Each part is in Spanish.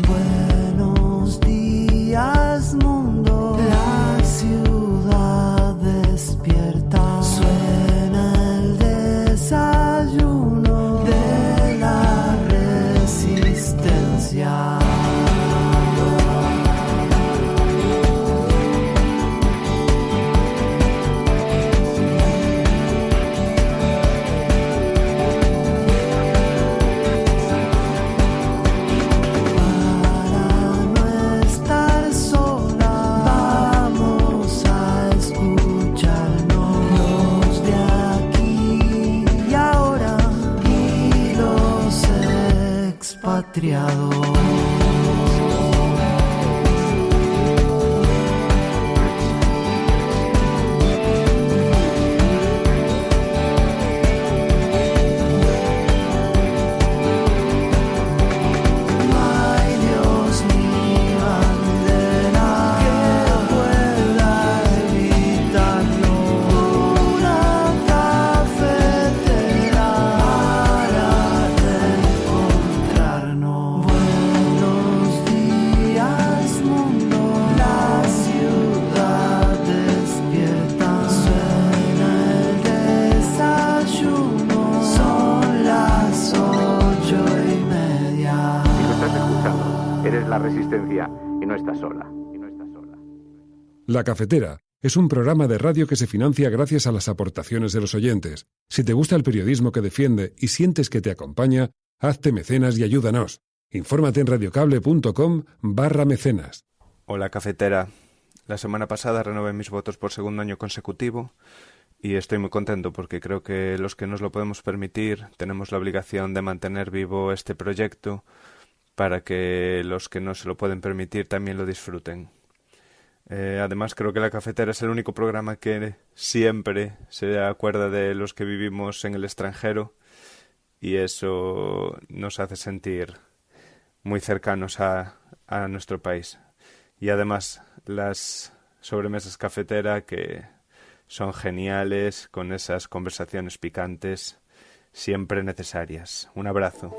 Buenos días, mundo. La ciudad despierta. Suena el desayuno de la resistencia. La Cafetera es un programa de radio que se financia gracias a las aportaciones de los oyentes. Si te gusta el periodismo que defiende y sientes que te acompaña, hazte mecenas y ayúdanos. Infórmate en radiocable.com/mecenas. Hola, Cafetera. La semana pasada renové mis votos por segundo año consecutivo y estoy muy contento porque creo que los que nos lo podemos permitir tenemos la obligación de mantener vivo este proyecto para que los que no se lo pueden permitir también lo disfruten. Además, creo que La Cafetera es el único programa que siempre se acuerda de los que vivimos en el extranjero y eso nos hace sentir muy cercanos a nuestro país. Y además, las sobremesas Cafetera que son geniales, con esas conversaciones picantes, siempre necesarias. Un abrazo.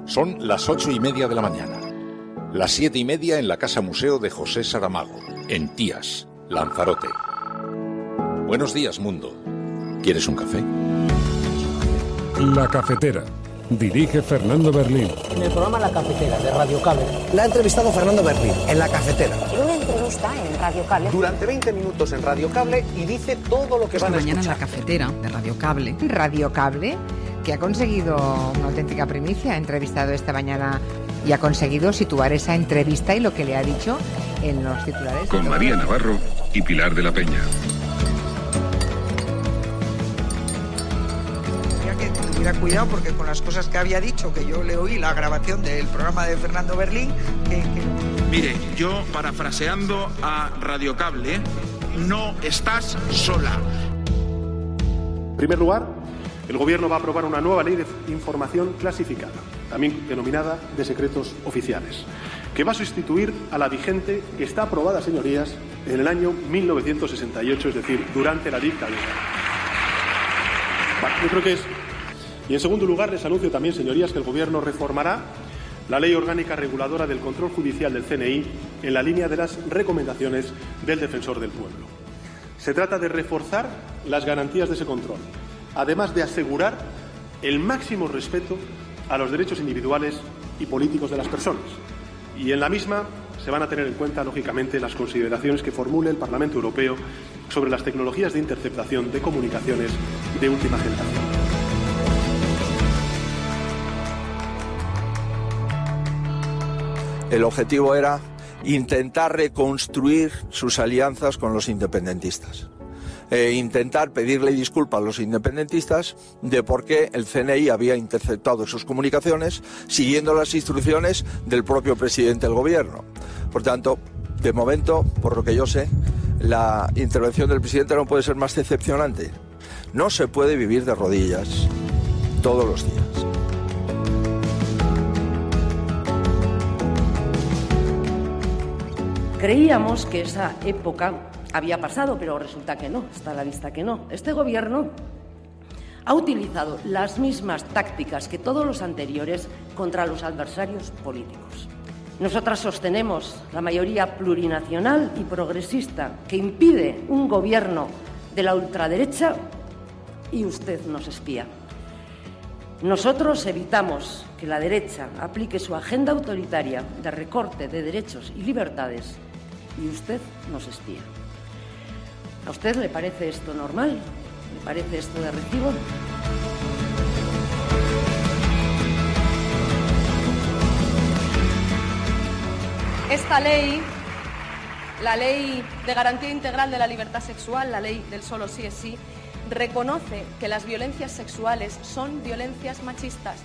Son las 8:30 de la mañana. Las 7:30 en la Casa Museo de José Saramago, en Tías, Lanzarote. Buenos días, mundo. ¿Quieres un café? La Cafetera. Dirige Fernando Berlín. En el programa La Cafetera de Radio Cable. La ha entrevistado Fernando Berlín en La Cafetera. En una entrevista en Radio Cable. Durante 20 minutos en Radio Cable y dice todo lo que van a escuchar. Mañana en La Cafetera de Radio Cable. Radio Cable, que ha conseguido una auténtica primicia, ha entrevistado esta mañana y ha conseguido situar esa entrevista y lo que le ha dicho en los titulares. Con María Navarro y Pilar de la Peña. Que tuviera cuidado porque con las cosas que había dicho, que yo le oí la grabación del programa de Fernando Berlín, Mire, yo parafraseando a Radio Cable, no estás sola. En primer lugar, el Gobierno va a aprobar una nueva ley de información clasificada, también denominada de secretos oficiales, que va a sustituir a la vigente, que está aprobada, señorías, en el año 1968, es decir, durante la dictadura. Bueno, yo creo que es... Y en segundo lugar, les anuncio también, señorías, que el Gobierno reformará la Ley Orgánica Reguladora del Control Judicial del CNI en la línea de las recomendaciones del Defensor del Pueblo. Se trata de reforzar las garantías de ese control, además de asegurar el máximo respeto a los derechos individuales y políticos de las personas. Y en la misma se van a tener en cuenta, lógicamente, las consideraciones que formule el Parlamento Europeo sobre las tecnologías de interceptación de comunicaciones de última generación. El objetivo era intentar reconstruir sus alianzas con los independentistas. Intentar pedirle disculpas a los independentistas de por qué el CNI había interceptado sus comunicaciones siguiendo las instrucciones del propio presidente del gobierno. Por tanto, de momento, por lo que yo sé, la intervención del presidente no puede ser más decepcionante. No se puede vivir de rodillas todos los días. Creíamos que esa época había pasado, pero resulta que no, está a la vista que no. Este gobierno ha utilizado las mismas tácticas que todos los anteriores contra los adversarios políticos. Nosotras sostenemos la mayoría plurinacional y progresista que impide un gobierno de la ultraderecha y usted nos espía. Nosotros evitamos que la derecha aplique su agenda autoritaria de recorte de derechos y libertades y usted nos espía. ¿A usted le parece esto normal? ¿Le parece esto de recibo? Esta ley, la Ley de Garantía Integral de la Libertad Sexual, la ley del solo sí es sí, reconoce que las violencias sexuales son violencias machistas.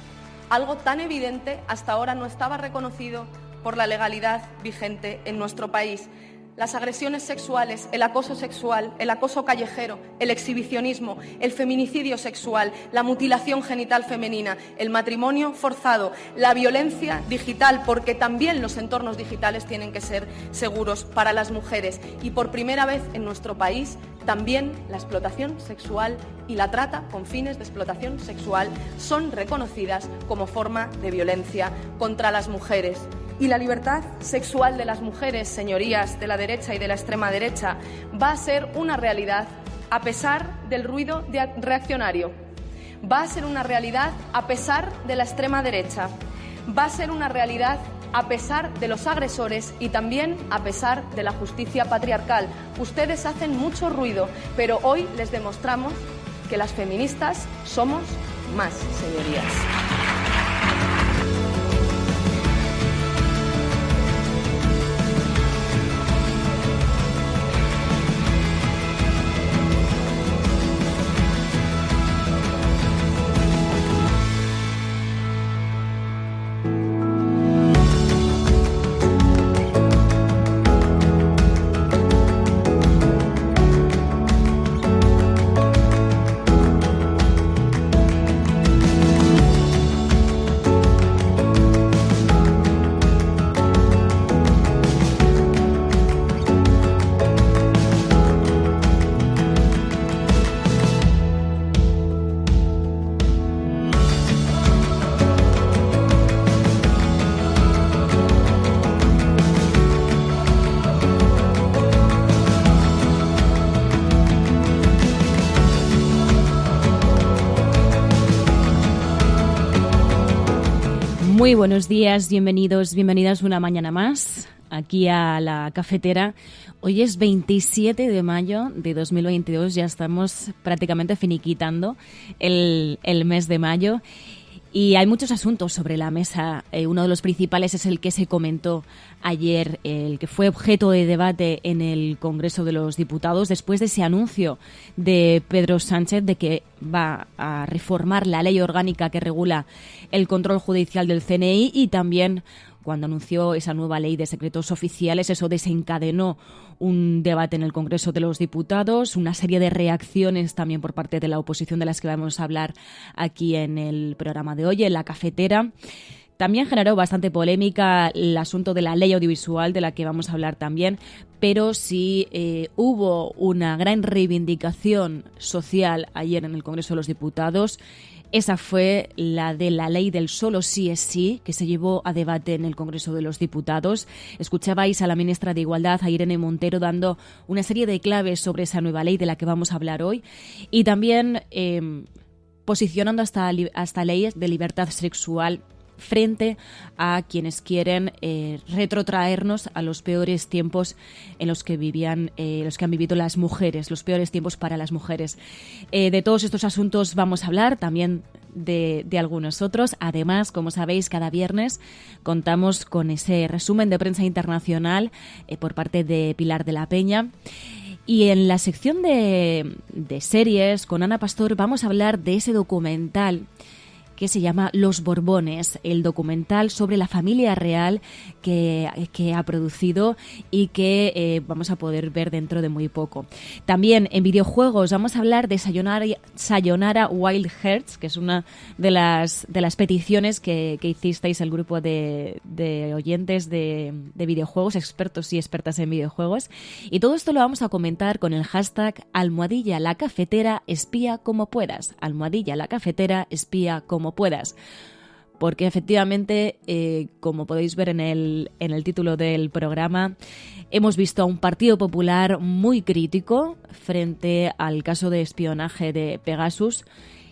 Algo tan evidente hasta ahora no estaba reconocido por la legalidad vigente en nuestro país. Las agresiones sexuales, el acoso sexual, el acoso callejero, el exhibicionismo, el feminicidio sexual, la mutilación genital femenina, el matrimonio forzado, la violencia digital, porque también los entornos digitales tienen que ser seguros para las mujeres. Y por primera vez en nuestro país, también la explotación sexual y la trata con fines de explotación sexual son reconocidas como forma de violencia contra las mujeres. Y la libertad sexual de las mujeres, señorías de la derecha y de la extrema derecha, va a ser una realidad a pesar del ruido reaccionario. Va a ser una realidad a pesar de la extrema derecha. Va a ser una realidad a pesar de los agresores y también a pesar de la justicia patriarcal. Ustedes hacen mucho ruido, pero hoy les demostramos que las feministas somos más, señorías. Muy buenos días, bienvenidas una mañana más aquí a la cafetera. Hoy es 27 de mayo de 2022, ya estamos prácticamente finiquitando el mes de mayo y hay muchos asuntos sobre la mesa. Uno de los principales es el que se comentó ayer, el que fue objeto de debate en el Congreso de los Diputados después de ese anuncio de Pedro Sánchez de que va a reformar la ley orgánica que regula el control judicial del CNI, y también cuando anunció esa nueva ley de secretos oficiales, eso desencadenó un debate en el Congreso de los Diputados, una serie de reacciones también por parte de la oposición de las que vamos a hablar aquí en el programa de hoy, en la cafetera. También generó bastante polémica el asunto de la ley audiovisual, de la que vamos a hablar también, pero sí hubo una gran reivindicación social ayer en el Congreso de los Diputados. Esa fue la de la ley del solo sí es sí, que se llevó a debate en el Congreso de los Diputados. Escuchabais a la ministra de Igualdad, a Irene Montero, dando una serie de claves sobre esa nueva ley de la que vamos a hablar hoy, y también posicionando hasta leyes de libertad sexual frente a quienes quieren retrotraernos a los peores tiempos en los que vivían, los que han vivido las mujeres, los peores tiempos para las mujeres. De todos estos asuntos vamos a hablar, también de algunos otros. Además, como sabéis, cada viernes contamos con ese resumen de prensa internacional por parte de Pilar de la Peña. Y en la sección de series con Ana Pastor vamos a hablar de ese documental que se llama Los Borbones, el documental sobre la familia real que ha producido y que vamos a poder ver dentro de muy poco. También en videojuegos vamos a hablar de Sayonara Wild Hearts, que es una de las peticiones que hicisteis el grupo de oyentes de videojuegos, expertos y expertas en videojuegos. Y todo esto lo vamos a comentar con el hashtag #LaCafetera espía como puedas. #LaCafetera espía como puedas. Porque efectivamente, como podéis ver en el título del programa, hemos visto a un Partido Popular muy crítico frente al caso de espionaje de Pegasus.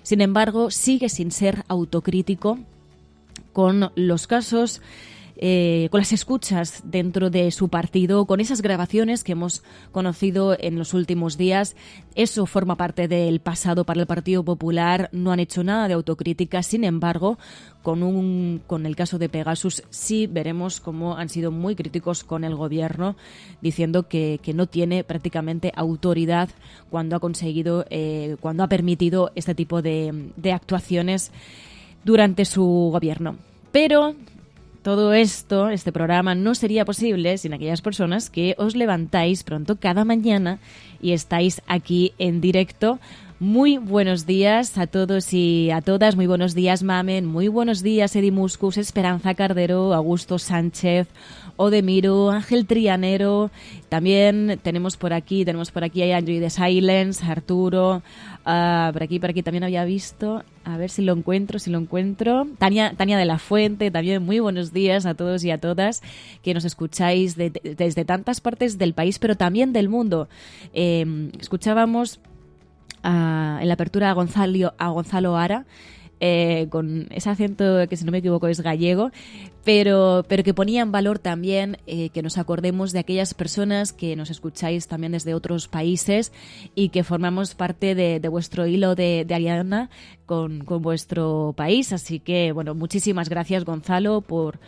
Sin embargo, sigue sin ser autocrítico con los casos, con las escuchas dentro de su partido, con esas grabaciones que hemos conocido en los últimos días. Eso forma parte del pasado para el Partido Popular. No han hecho nada de autocrítica. Sin embargo, con el caso de Pegasus sí veremos cómo han sido muy críticos con el gobierno, diciendo que no tiene prácticamente autoridad cuando ha permitido este tipo de actuaciones durante su gobierno. Pero todo esto, este programa, no sería posible sin aquellas personas que os levantáis pronto cada mañana y estáis aquí en directo. Muy buenos días a todos y a todas. Muy buenos días, Mamen. Muy buenos días, Edi Muscus, Esperanza Cardero, Augusto Sánchez, Odemiro, Ángel Trianero. También tenemos por aquí a Andrew de Silence, Arturo. Por aquí también había visto. A ver si lo encuentro. Tania de la Fuente, también muy buenos días a todos y a todas que nos escucháis desde tantas partes del país, pero también del mundo. Escuchábamos en la apertura a Gonzalo Ara, con ese acento que, si no me equivoco, es gallego, pero que ponía en valor también que nos acordemos de aquellas personas que nos escucháis también desde otros países y que formamos parte de vuestro hilo de Ariana con vuestro país. Así que, bueno, muchísimas gracias, Gonzalo, por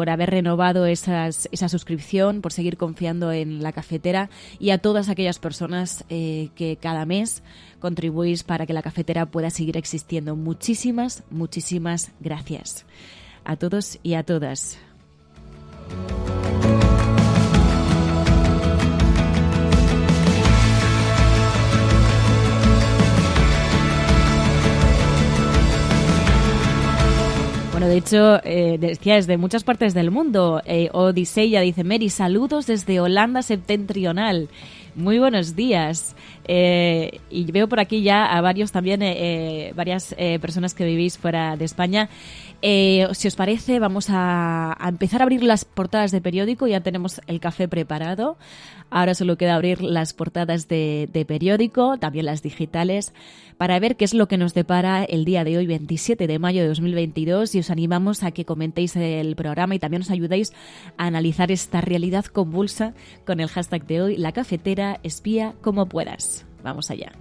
haber renovado esa suscripción, por seguir confiando en La Cafetera, y a todas aquellas personas que cada mes contribuís para que La Cafetera pueda seguir existiendo. Muchísimas gracias a todos y a todas. Bueno, de hecho, decía desde muchas partes del mundo. Odiseya dice: Mary, saludos desde Holanda septentrional. Muy buenos días. Y veo por aquí ya a varias personas que vivís fuera de España. Si os parece, vamos a empezar a abrir las portadas de periódico. Ya tenemos el café preparado. Ahora solo queda abrir las portadas de periódico, también las digitales, para ver qué es lo que nos depara el día de hoy, 27 de mayo de 2022, y os animamos a que comentéis el programa y también os ayudéis a analizar esta realidad convulsa con el hashtag de hoy, La Cafetera espía como puedas. Vamos allá.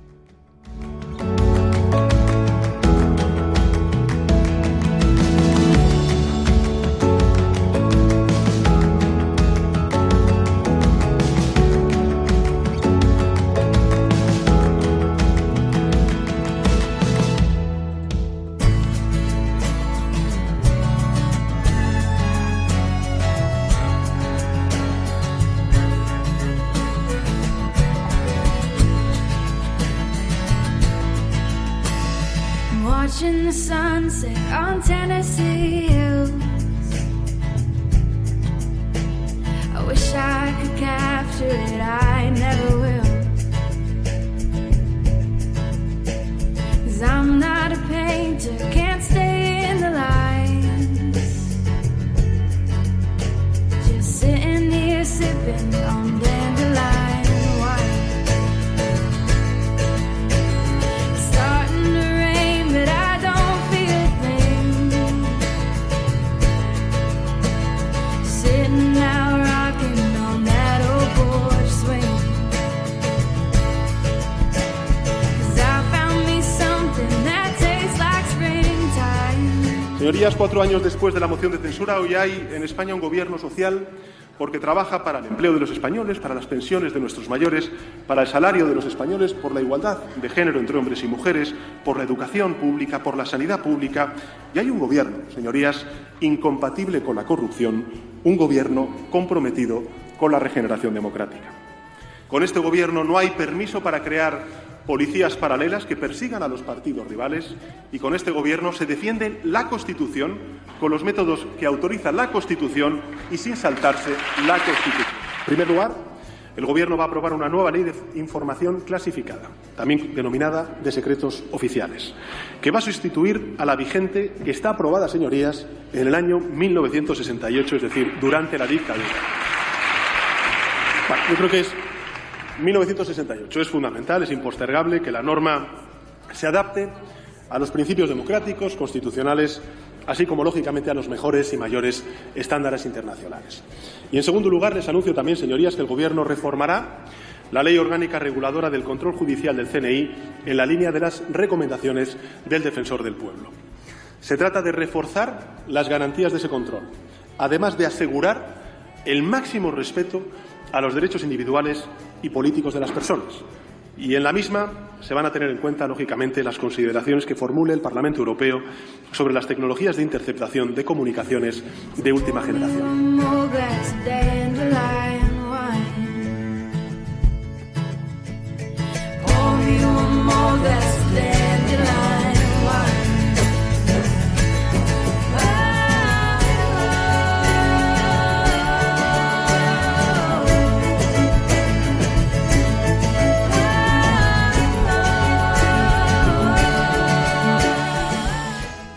Watching the sunset on Tennessee hills. I wish I could capture it, I never will. 'Cause I'm not a painter, can't stay in the lines. Just sitting here sipping on dandelion wine. It's starting to rain, but I don't feel a thing. Sitting out rocking on that old porch swing. 'Cause I found me something that tastes like springtime. Señorías, 4 años después de la moción de censura, hoy hay en España un gobierno social porque trabaja para el empleo de los españoles, para las pensiones de nuestros mayores, para el salario de los españoles, por la igualdad de género entre hombres y mujeres, por la educación pública, por la sanidad pública. Y hay un gobierno, señorías, incompatible con la corrupción, un gobierno comprometido con la regeneración democrática. Con este gobierno no hay permiso para crear policías paralelas que persigan a los partidos rivales, y con este gobierno se defiende la Constitución con los métodos que autoriza la Constitución y sin saltarse la Constitución. En primer lugar, el gobierno va a aprobar una nueva ley de información clasificada, también denominada de secretos oficiales, que va a sustituir a la vigente, que está aprobada, señorías, en el año 1968, es decir, durante la dictadura. Bueno, yo creo que es 1968. Es fundamental, es impostergable que la norma se adapte a los principios democráticos, constitucionales, así como, lógicamente, a los mejores y mayores estándares internacionales. Y, en segundo lugar, les anuncio también, señorías, que el Gobierno reformará la Ley Orgánica Reguladora del Control Judicial del CNI en la línea de las recomendaciones del Defensor del Pueblo. Se trata de reforzar las garantías de ese control, además de asegurar el máximo respeto a los derechos individuales y políticos de las personas. Y en la misma se van a tener en cuenta, lógicamente, las consideraciones que formule el Parlamento Europeo sobre las tecnologías de interceptación de comunicaciones de última generación.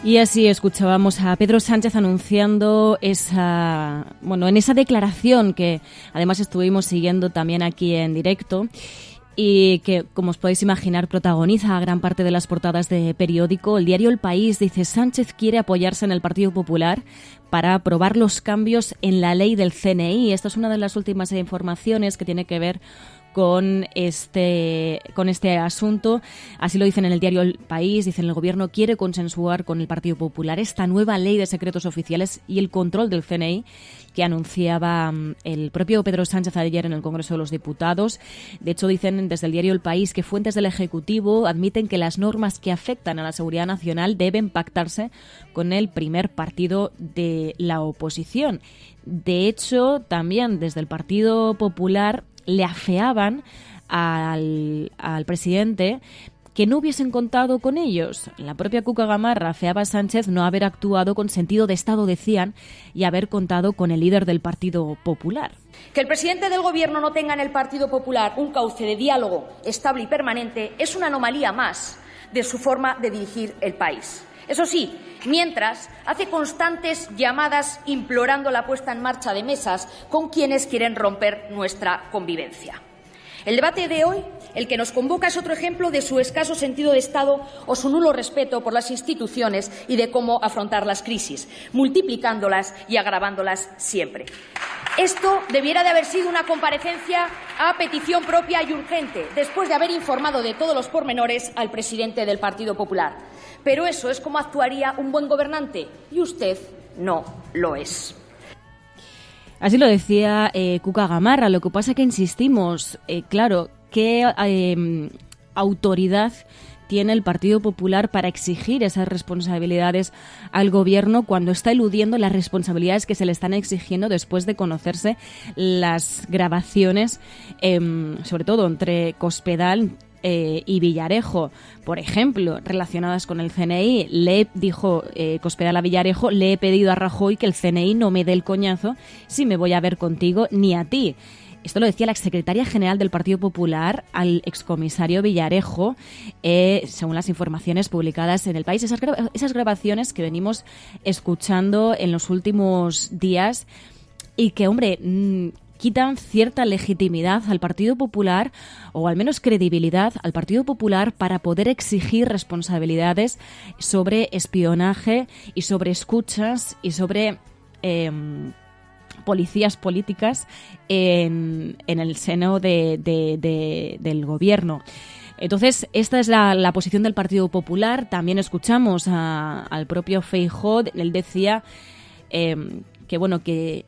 Y así escuchábamos a Pedro Sánchez anunciando en esa declaración que además estuvimos siguiendo también aquí en directo y que, como os podéis imaginar, protagoniza gran parte de las portadas de periódico. El diario El País dice: Sánchez quiere apoyarse en el Partido Popular para aprobar los cambios en la ley del CNI. Esta es una de las últimas informaciones que tiene que ver con este asunto. Así lo dicen en el diario El País. Dicen: el Gobierno quiere consensuar con el Partido Popular esta nueva ley de secretos oficiales y el control del CNI que anunciaba el propio Pedro Sánchez ayer en el Congreso de los Diputados. De hecho, dicen desde el diario El País que fuentes del Ejecutivo admiten que las normas que afectan a la seguridad nacional deben pactarse con el primer partido de la oposición. De hecho, también desde el Partido Popular le afeaban al presidente que no hubiesen contado con ellos. La propia Cuca Gamarra afeaba a Sánchez no haber actuado con sentido de Estado, decían, y haber contado con el líder del Partido Popular. Que el presidente del Gobierno no tenga en el Partido Popular un cauce de diálogo estable y permanente es una anomalía más de su forma de dirigir el país. Eso sí, mientras hace constantes llamadas implorando la puesta en marcha de mesas con quienes quieren romper nuestra convivencia. El debate de hoy, el que nos convoca, es otro ejemplo de su escaso sentido de Estado o su nulo respeto por las instituciones y de cómo afrontar las crisis, multiplicándolas y agravándolas siempre. Esto debiera de haber sido una comparecencia a petición propia y urgente, después de haber informado de todos los pormenores al presidente del Partido Popular. Pero eso es como actuaría un buen gobernante, y usted no lo es. Así lo decía Cuca Gamarra. Lo que pasa es que insistimos, claro, ¿qué autoridad tiene el Partido Popular para exigir esas responsabilidades al Gobierno cuando está eludiendo las responsabilidades que se le están exigiendo después de conocerse las grabaciones, sobre todo entre Cospedal y Villarejo, por ejemplo, relacionadas con el CNI? Le dijo Cospedal a Villarejo: le he pedido a Rajoy que el CNI no me dé el coñazo si me voy a ver contigo ni a ti. Esto lo decía la exsecretaria general del Partido Popular al excomisario Villarejo, según las informaciones publicadas en El País. Esas grabaciones que venimos escuchando en los últimos días y que, hombre, quitan cierta legitimidad al Partido Popular, o al menos credibilidad al Partido Popular, para poder exigir responsabilidades sobre espionaje y sobre escuchas y sobre policías políticas en el seno del Gobierno. Entonces, esta es la posición del Partido Popular. También escuchamos al propio Feijóo. Él decía que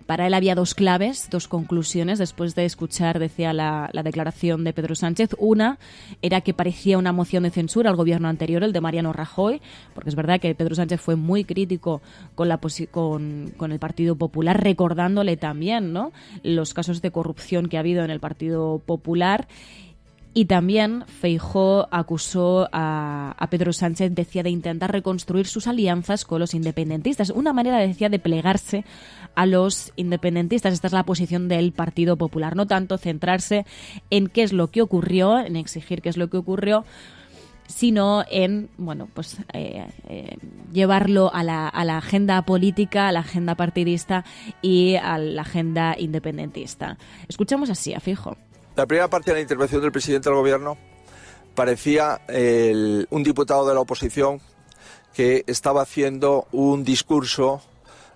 para él había dos claves, dos conclusiones después de escuchar, decía, la declaración de Pedro Sánchez. Una era que parecía una moción de censura al gobierno anterior, el de Mariano Rajoy, porque es verdad que Pedro Sánchez fue muy crítico con el Partido Popular, recordándole también, ¿no?, los casos de corrupción que ha habido en el Partido Popular. Y también Feijóo acusó a Pedro Sánchez, decía, de intentar reconstruir sus alianzas con los independentistas. Una manera, decía, de plegarse a los independentistas. Esta es la posición del Partido Popular. No tanto centrarse en qué es lo que ocurrió, en exigir qué es lo que ocurrió, sino en, bueno, pues llevarlo a la agenda política, a la agenda partidista y a la agenda independentista. Escuchamos así a Feijóo. La primera parte de la intervención del presidente del Gobierno parecía un diputado de la oposición que estaba haciendo un discurso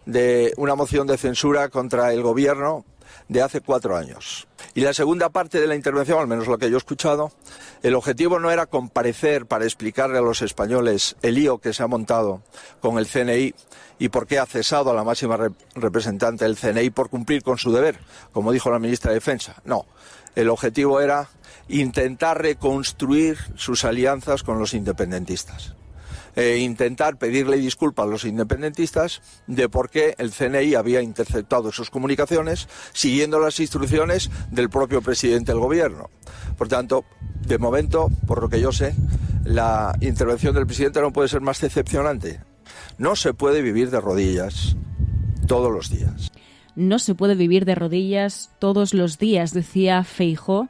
de una moción de censura contra el Gobierno de hace 4 años. Y la segunda parte de la intervención, al menos lo que yo he escuchado, el objetivo no era comparecer para explicarle a los españoles el lío que se ha montado con el CNI y por qué ha cesado a la máxima representante del CNI por cumplir con su deber, como dijo la ministra de Defensa. No. El objetivo era intentar reconstruir sus alianzas con los independentistas. Intentar pedirle disculpas a los independentistas de por qué el CNI había interceptado sus comunicaciones siguiendo las instrucciones del propio presidente del Gobierno. Por tanto, de momento, por lo que yo sé, la intervención del presidente no puede ser más decepcionante. No se puede vivir de rodillas todos los días. No se puede vivir de rodillas todos los días, decía Feijóo,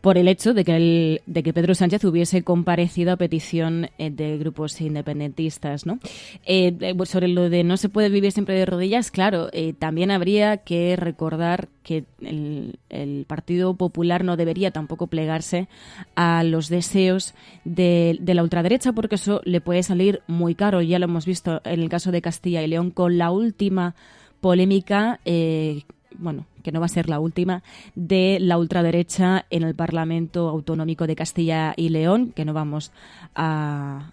por el hecho de que Pedro Sánchez hubiese comparecido a petición de grupos independentistas, ¿no? Sobre lo de no se puede vivir siempre de rodillas, claro, también habría que recordar que el Partido Popular no debería tampoco plegarse a los deseos de la ultraderecha, porque eso le puede salir muy caro. Ya lo hemos visto en el caso de Castilla y León con la última polémica, que no va a ser la última, de la ultraderecha en el Parlamento Autonómico de Castilla y León, que no vamos a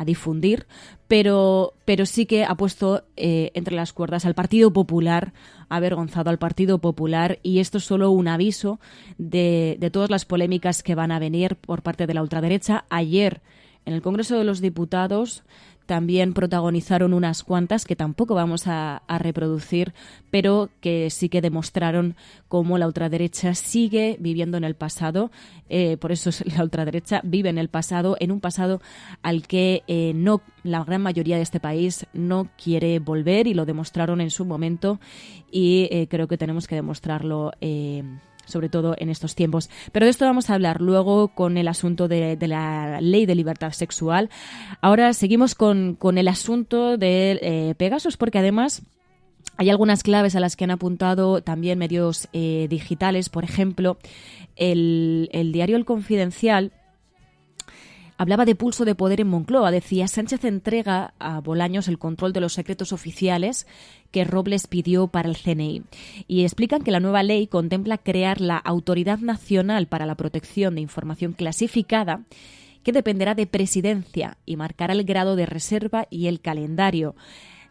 difundir, pero sí que ha puesto entre las cuerdas al Partido Popular, ha avergonzado al Partido Popular, y esto es solo un aviso de todas las polémicas que van a venir por parte de la ultraderecha. Ayer, en el Congreso de los Diputados, también protagonizaron unas cuantas que tampoco vamos a reproducir, pero que sí que demostraron cómo la ultraderecha sigue viviendo en el pasado. Por eso la ultraderecha vive en el pasado, en un pasado al que no la gran mayoría de este país no quiere volver, y lo demostraron en su momento, y creo que tenemos que demostrarlo sobre todo en estos tiempos. Pero de esto vamos a hablar luego con el asunto de la ley de libertad sexual. Ahora seguimos con el asunto de Pegasus, porque además hay algunas claves a las que han apuntado también medios digitales. Por ejemplo, el diario El Confidencial hablaba de pulso de poder en Moncloa. Decía: Sánchez entrega a Bolaños el control de los secretos oficiales que Robles pidió para el CNI. Y explican que la nueva ley contempla crear la Autoridad Nacional para la Protección de Información Clasificada, que dependerá de Presidencia y marcará el grado de reserva y el calendario,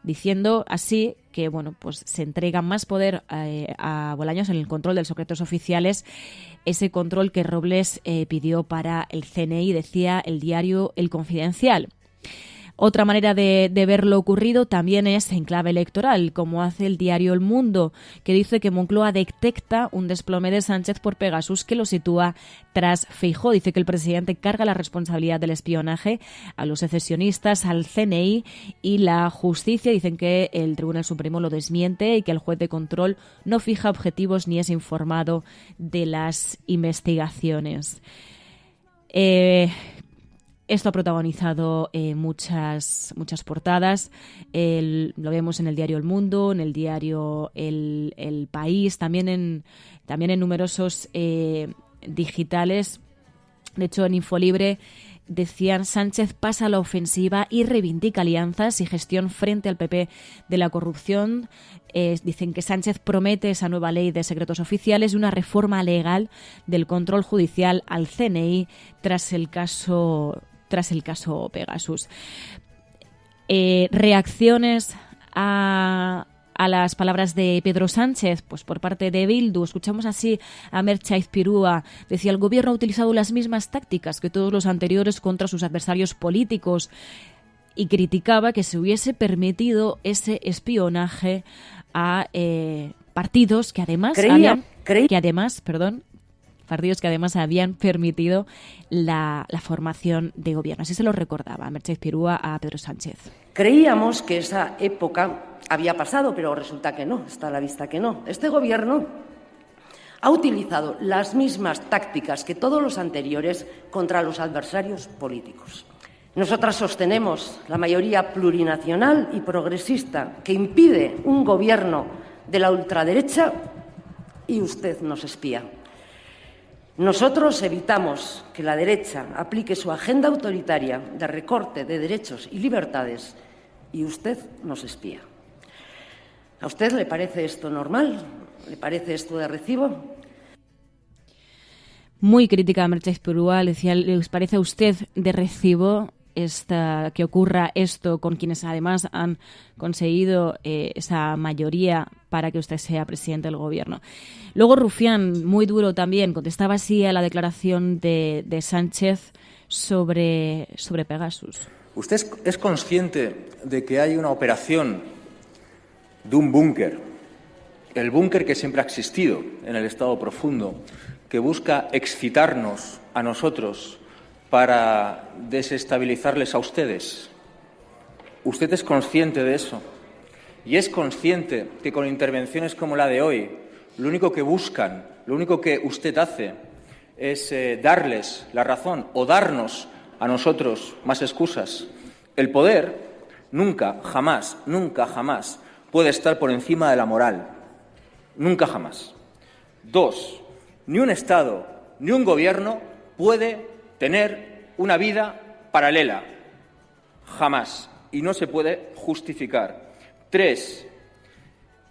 diciendo así que pues se entrega más poder a Bolaños en el control de los secretos oficiales, ese control que Robles pidió para el CNI, decía el diario El Confidencial. Otra manera de ver lo ocurrido también es en clave electoral, como hace el diario El Mundo, que dice que Moncloa detecta un desplome de Sánchez por Pegasus que lo sitúa tras Feijóo. Dice que el presidente carga la responsabilidad del espionaje a los secesionistas, al CNI y la justicia. Dicen que el Tribunal Supremo lo desmiente y que el juez de control no fija objetivos ni es informado de las investigaciones. Esto ha protagonizado muchas portadas. Lo vemos en el diario El Mundo, en el diario El País, también en numerosos digitales. De hecho, en Infolibre decían: Sánchez pasa a la ofensiva y reivindica alianzas y gestión frente al PP de la corrupción. Dicen que Sánchez promete esa nueva ley de secretos oficiales y una reforma legal del control judicial al CNI tras el caso Pegasus. Reacciones a a las palabras de Pedro Sánchez, pues por parte de Bildu. Escuchamos así a Merche Aizpirua. Decía, el gobierno ha utilizado las mismas tácticas que todos los anteriores contra sus adversarios políticos, y criticaba que se hubiese permitido ese espionaje a partidos que además habían permitido la formación de gobierno. Así se lo recordaba Merche Aizpirua a Pedro Sánchez. Creíamos que esa época había pasado, pero resulta que no, está a la vista que no. Este gobierno ha utilizado las mismas tácticas que todos los anteriores contra los adversarios políticos. Nosotras sostenemos la mayoría plurinacional y progresista que impide un gobierno de la ultraderecha y usted nos espía. Nosotros evitamos que la derecha aplique su agenda autoritaria de recorte de derechos y libertades y usted nos espía. ¿A usted le parece esto normal? ¿Le parece esto de recibo? Muy crítica a Merche Aizpirua. Le decía, ¿les parece a usted de recibo que ocurra esto con quienes además han conseguido esa mayoría para que usted sea presidente del gobierno? Luego Rufián, muy duro también, contestaba así a la declaración de Sánchez sobre Pegasus. ¿Usted es consciente de que hay una operación de un búnker, el búnker que siempre ha existido en el Estado profundo, que busca excitarnos a nosotros para desestabilizarles a ustedes? ¿Usted es consciente de eso? ¿Y es consciente que con intervenciones como la de hoy, lo único que buscan, lo único que usted hace es darles la razón o darnos a nosotros más excusas? El poder nunca, jamás puede estar por encima de la moral. Nunca, jamás. 2, ni un Estado, ni un gobierno puede tener una vida paralela. Jamás. Y no se puede justificar. 3,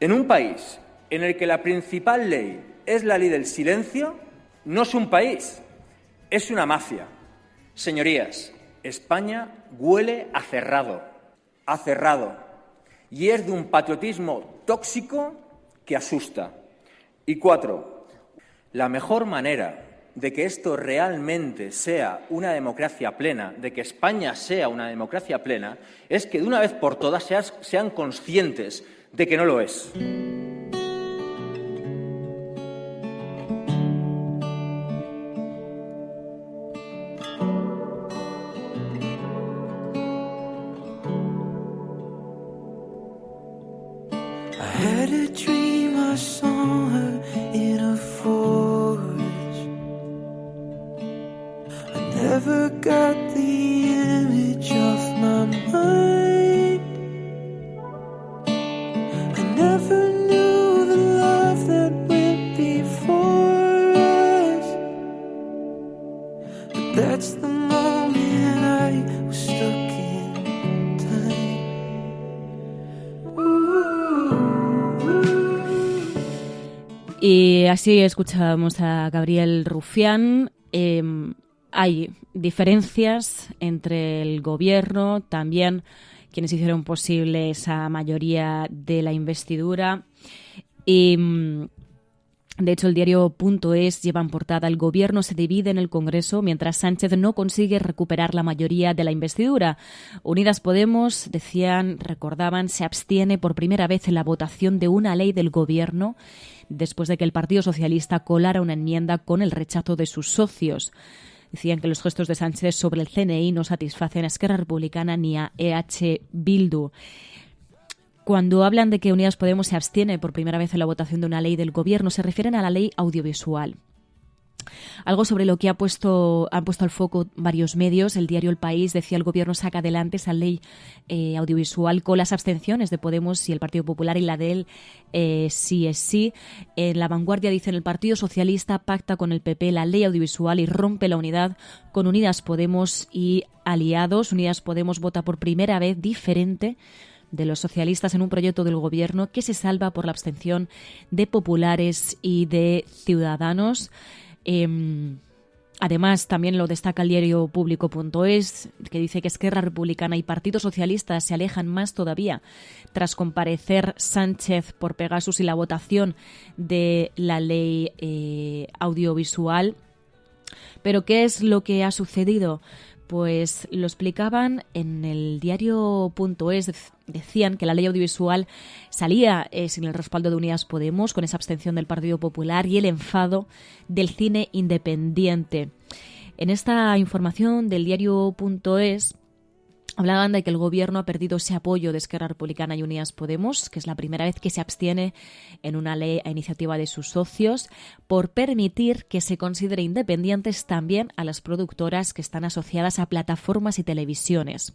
en un país en el que la principal ley es la ley del silencio, no es un país, es una mafia. Señorías, España huele a cerrado. Y es de un patriotismo tóxico que asusta. Y 4, la mejor manera de que esto realmente sea una democracia plena, de que España sea una democracia plena, es que de una vez por todas sean conscientes de que no lo es. I had a dream I saw her in a forest. I never got the image off my mind. I never knew the love that went before us. But that's the moment I was stuck in time. Y así escuchábamos a Gabriel Rufián. Hay diferencias entre el gobierno, también quienes hicieron posible esa mayoría de la investidura. Y, de hecho, el diario .es lleva en portada: el gobierno se divide en el Congreso mientras Sánchez no consigue recuperar la mayoría de la investidura. Unidas Podemos, recordaban, se abstiene por primera vez en la votación de una ley del gobierno después de que el Partido Socialista colara una enmienda con el rechazo de sus socios. Decían que los gestos de Sánchez sobre el CNI no satisfacen a Esquerra Republicana ni a EH Bildu. Cuando hablan de que Unidas Podemos se abstiene por primera vez en la votación de una ley del gobierno, se refieren a la ley audiovisual. Algo sobre lo que han puesto al foco varios medios. El diario El País decía: el gobierno saca adelante esa ley audiovisual con las abstenciones de Podemos y el Partido Popular y la del sí es sí. En La Vanguardia dicen: el Partido Socialista pacta con el PP la ley audiovisual y rompe la unidad con Unidas Podemos y aliados. Unidas Podemos vota por primera vez diferente de los socialistas en un proyecto del gobierno que se salva por la abstención de populares y de Ciudadanos. Además, también lo destaca el diario Público.es, que dice que Esquerra Republicana y Partido Socialista se alejan más todavía tras comparecer Sánchez por Pegasus y la votación de la ley audiovisual. Pero ¿qué es lo que ha sucedido? Pues lo explicaban en el diario.es, decían que la ley audiovisual salía sin el respaldo de Unidas Podemos, con esa abstención del Partido Popular y el enfado del cine independiente. En esta información del diario.es hablaban de que el Gobierno ha perdido ese apoyo de Esquerra Republicana y Unidas Podemos, que es la primera vez que se abstiene en una ley a iniciativa de sus socios, por permitir que se considere independientes también a las productoras que están asociadas a plataformas y televisiones.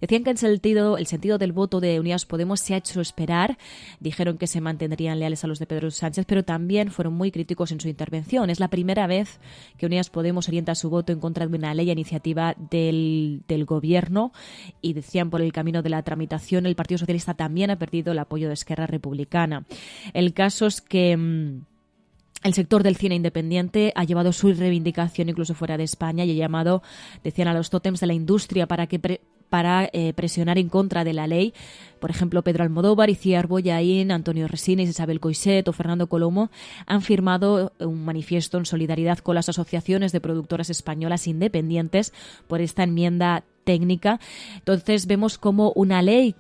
Decían que el sentido del voto de Unidas Podemos se ha hecho esperar. Dijeron que se mantendrían leales a los de Pedro Sánchez, pero también fueron muy críticos en su intervención. Es la primera vez que Unidas Podemos orienta su voto en contra de una ley a iniciativa del Gobierno, y decían por el camino de la tramitación el Partido Socialista también ha perdido el apoyo de Esquerra Republicana. El caso es que el sector del cine independiente ha llevado su reivindicación incluso fuera de España y ha llamado, decían, a los tótems de la industria para presionar en contra de la ley. Por ejemplo, Pedro Almodóvar, Itziar Bollaín, Antonio Resines, Isabel Coixet o Fernando Colomo han firmado un manifiesto en solidaridad con las asociaciones de productoras españolas independientes por esta enmienda técnica. Entonces vemos como una ley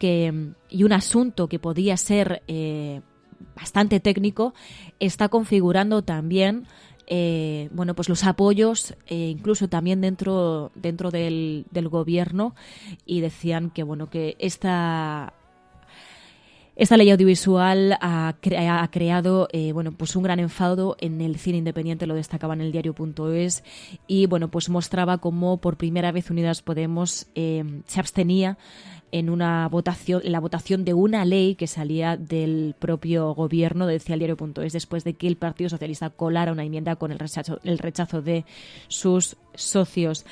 y un asunto que podía ser bastante técnico está configurando también pues los apoyos, incluso también dentro del Gobierno, y decían que que esta ley audiovisual ha creado pues un gran enfado en el cine independiente, lo destacaba en el diario.es, y pues mostraba cómo por primera vez Unidas Podemos se abstenía en la votación de una ley que salía del propio Gobierno, decía el diario.es, después de que el Partido Socialista colara una enmienda con el rechazo de sus socios.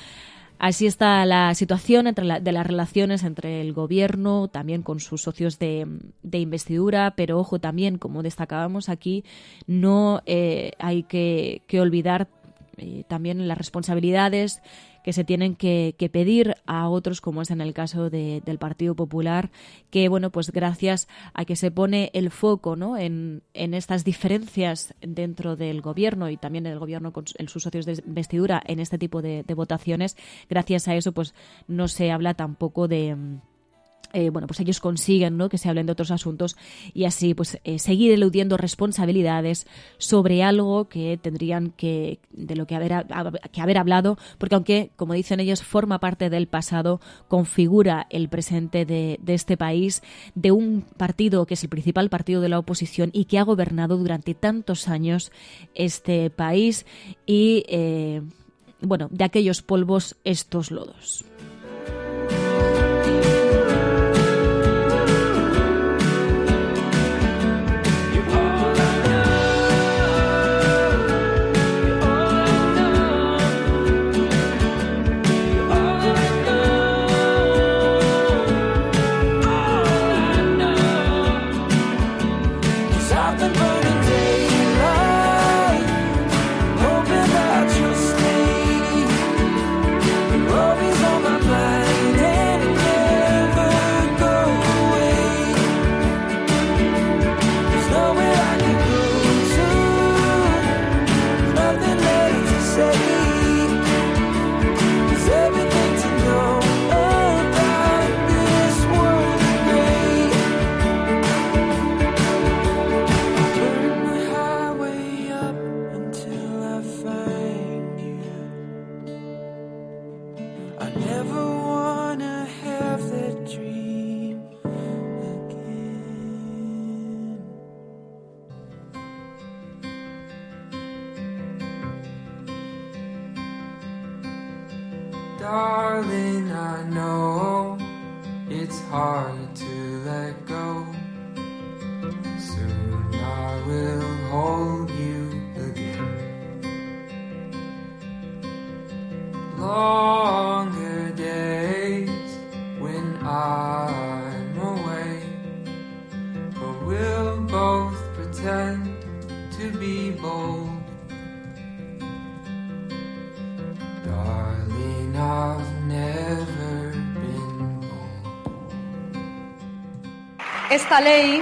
Así está la situación de las relaciones entre el Gobierno, también con sus socios de investidura, pero ojo, también, como destacábamos aquí, no hay que olvidar también las responsabilidades que se tienen que pedir a otros, como es en el caso del Partido Popular, que pues gracias a que se pone el foco, ¿no?, en estas diferencias dentro del Gobierno y también el Gobierno con sus socios de investidura en este tipo de votaciones, gracias a eso pues no se habla tampoco de pues ellos consiguen, ¿no?, que se hablen de otros asuntos y así pues seguir eludiendo responsabilidades sobre algo que tendrían que haber hablado, porque aunque, como dicen ellos, forma parte del pasado, configura el presente de este país, de un partido que es el principal partido de la oposición y que ha gobernado durante tantos años este país y de aquellos polvos estos lodos. Darling, I know it's hard to let go. Soon I will hold you again. Longer days when I'm away, but we'll both pretend to be bold. Esta ley,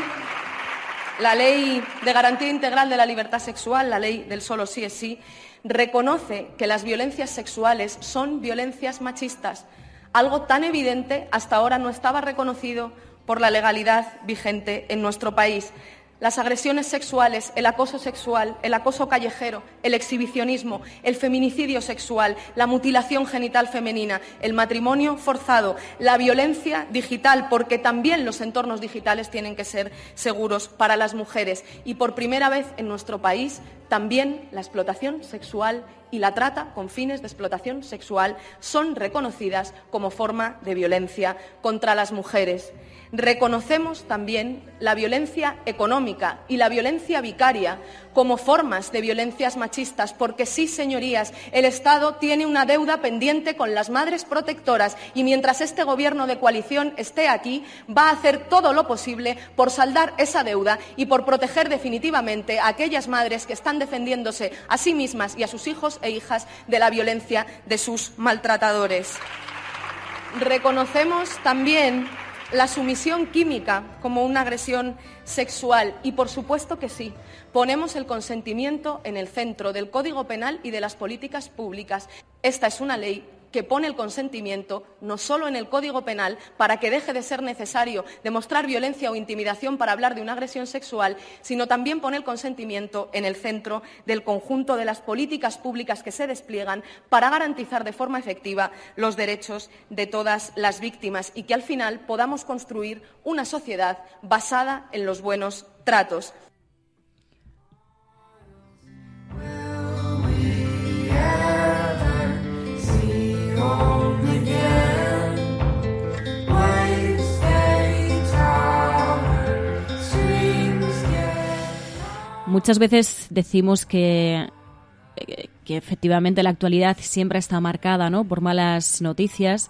la Ley de Garantía Integral de la Libertad Sexual, la ley del solo sí es sí, reconoce que las violencias sexuales son violencias machistas. Algo tan evidente hasta ahora no estaba reconocido por la legalidad vigente en nuestro país. Las agresiones sexuales, el acoso sexual, el acoso callejero, el exhibicionismo, el feminicidio sexual, la mutilación genital femenina, el matrimonio forzado, la violencia digital, porque también los entornos digitales tienen que ser seguros para las mujeres. Y por primera vez en nuestro país, también la explotación sexual y la trata con fines de explotación sexual son reconocidas como forma de violencia contra las mujeres. Reconocemos también la violencia económica y la violencia vicaria como formas de violencias machistas, porque sí, señorías, el Estado tiene una deuda pendiente con las madres protectoras y mientras este Gobierno de coalición esté aquí, va a hacer todo lo posible por saldar esa deuda y por proteger definitivamente a aquellas madres que están defendiéndose a sí mismas y a sus hijos e hijas de la violencia de sus maltratadores. Reconocemos también la sumisión química como una agresión sexual y, por supuesto que sí, ponemos el consentimiento en el centro del Código Penal y de las políticas públicas. Esta es una ley que pone el consentimiento no solo en el Código Penal para que deje de ser necesario demostrar violencia o intimidación para hablar de una agresión sexual, sino también pone el consentimiento en el centro del conjunto de las políticas públicas que se despliegan para garantizar de forma efectiva los derechos de todas las víctimas y que al final podamos construir una sociedad basada en los buenos tratos. Muchas veces decimos que efectivamente la actualidad siempre está marcada, ¿no?, por malas noticias,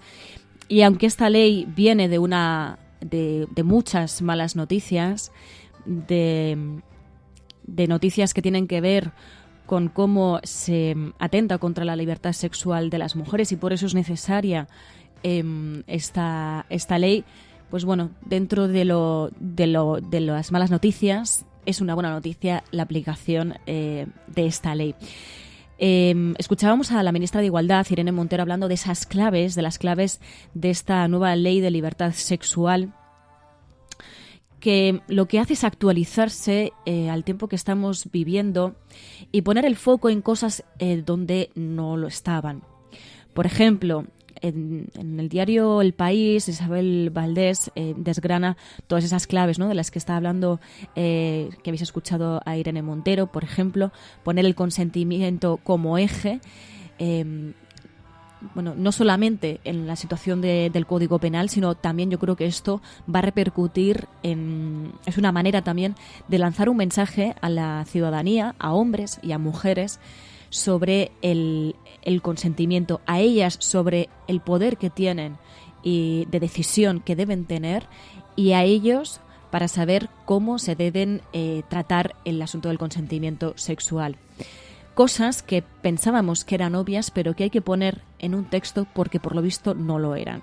y aunque esta ley viene de muchas malas noticias, de noticias que tienen que ver con cómo se atenta contra la libertad sexual de las mujeres y por eso es necesaria esta ley, pues bueno, dentro de las malas noticias es una buena noticia la aplicación de esta ley. Escuchábamos a la ministra de Igualdad, Irene Montero, hablando de esas claves, de las claves de esta nueva ley de libertad sexual, que lo que hace es actualizarse al tiempo que estamos viviendo y poner el foco en cosas donde no lo estaban. Por ejemplo, en el diario El País, Isabel Valdés desgrana todas esas claves, ¿no?, de las que está hablando, que habéis escuchado a Irene Montero. Por ejemplo, poner el consentimiento como eje, no solamente en la situación del Código Penal, sino también yo creo que esto va a repercutir es una manera también de lanzar un mensaje a la ciudadanía, a hombres y a mujeres, sobre el consentimiento, a ellas sobre el poder que tienen y de decisión que deben tener, y a ellos para saber cómo se deben tratar el asunto del consentimiento sexual. Cosas que pensábamos que eran obvias, pero que hay que poner en un texto porque por lo visto no lo eran.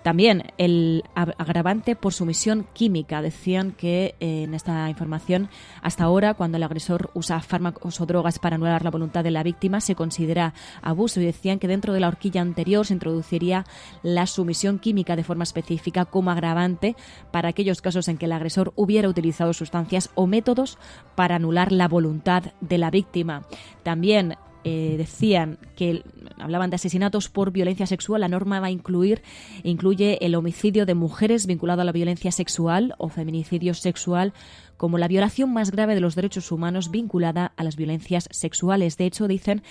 También el agravante por sumisión química. Decían que en esta información, hasta ahora, cuando el agresor usa fármacos o drogas para anular la voluntad de la víctima, se considera abuso, y decían que dentro de la horquilla anterior se introduciría la sumisión química de forma específica como agravante para aquellos casos en que el agresor hubiera utilizado sustancias o métodos para anular la voluntad de la víctima. También decían que hablaban de asesinatos por violencia sexual. La norma incluye el homicidio de mujeres vinculado a la violencia sexual o feminicidio sexual como la violación más grave de los derechos humanos vinculada a las violencias sexuales. De hecho, dicen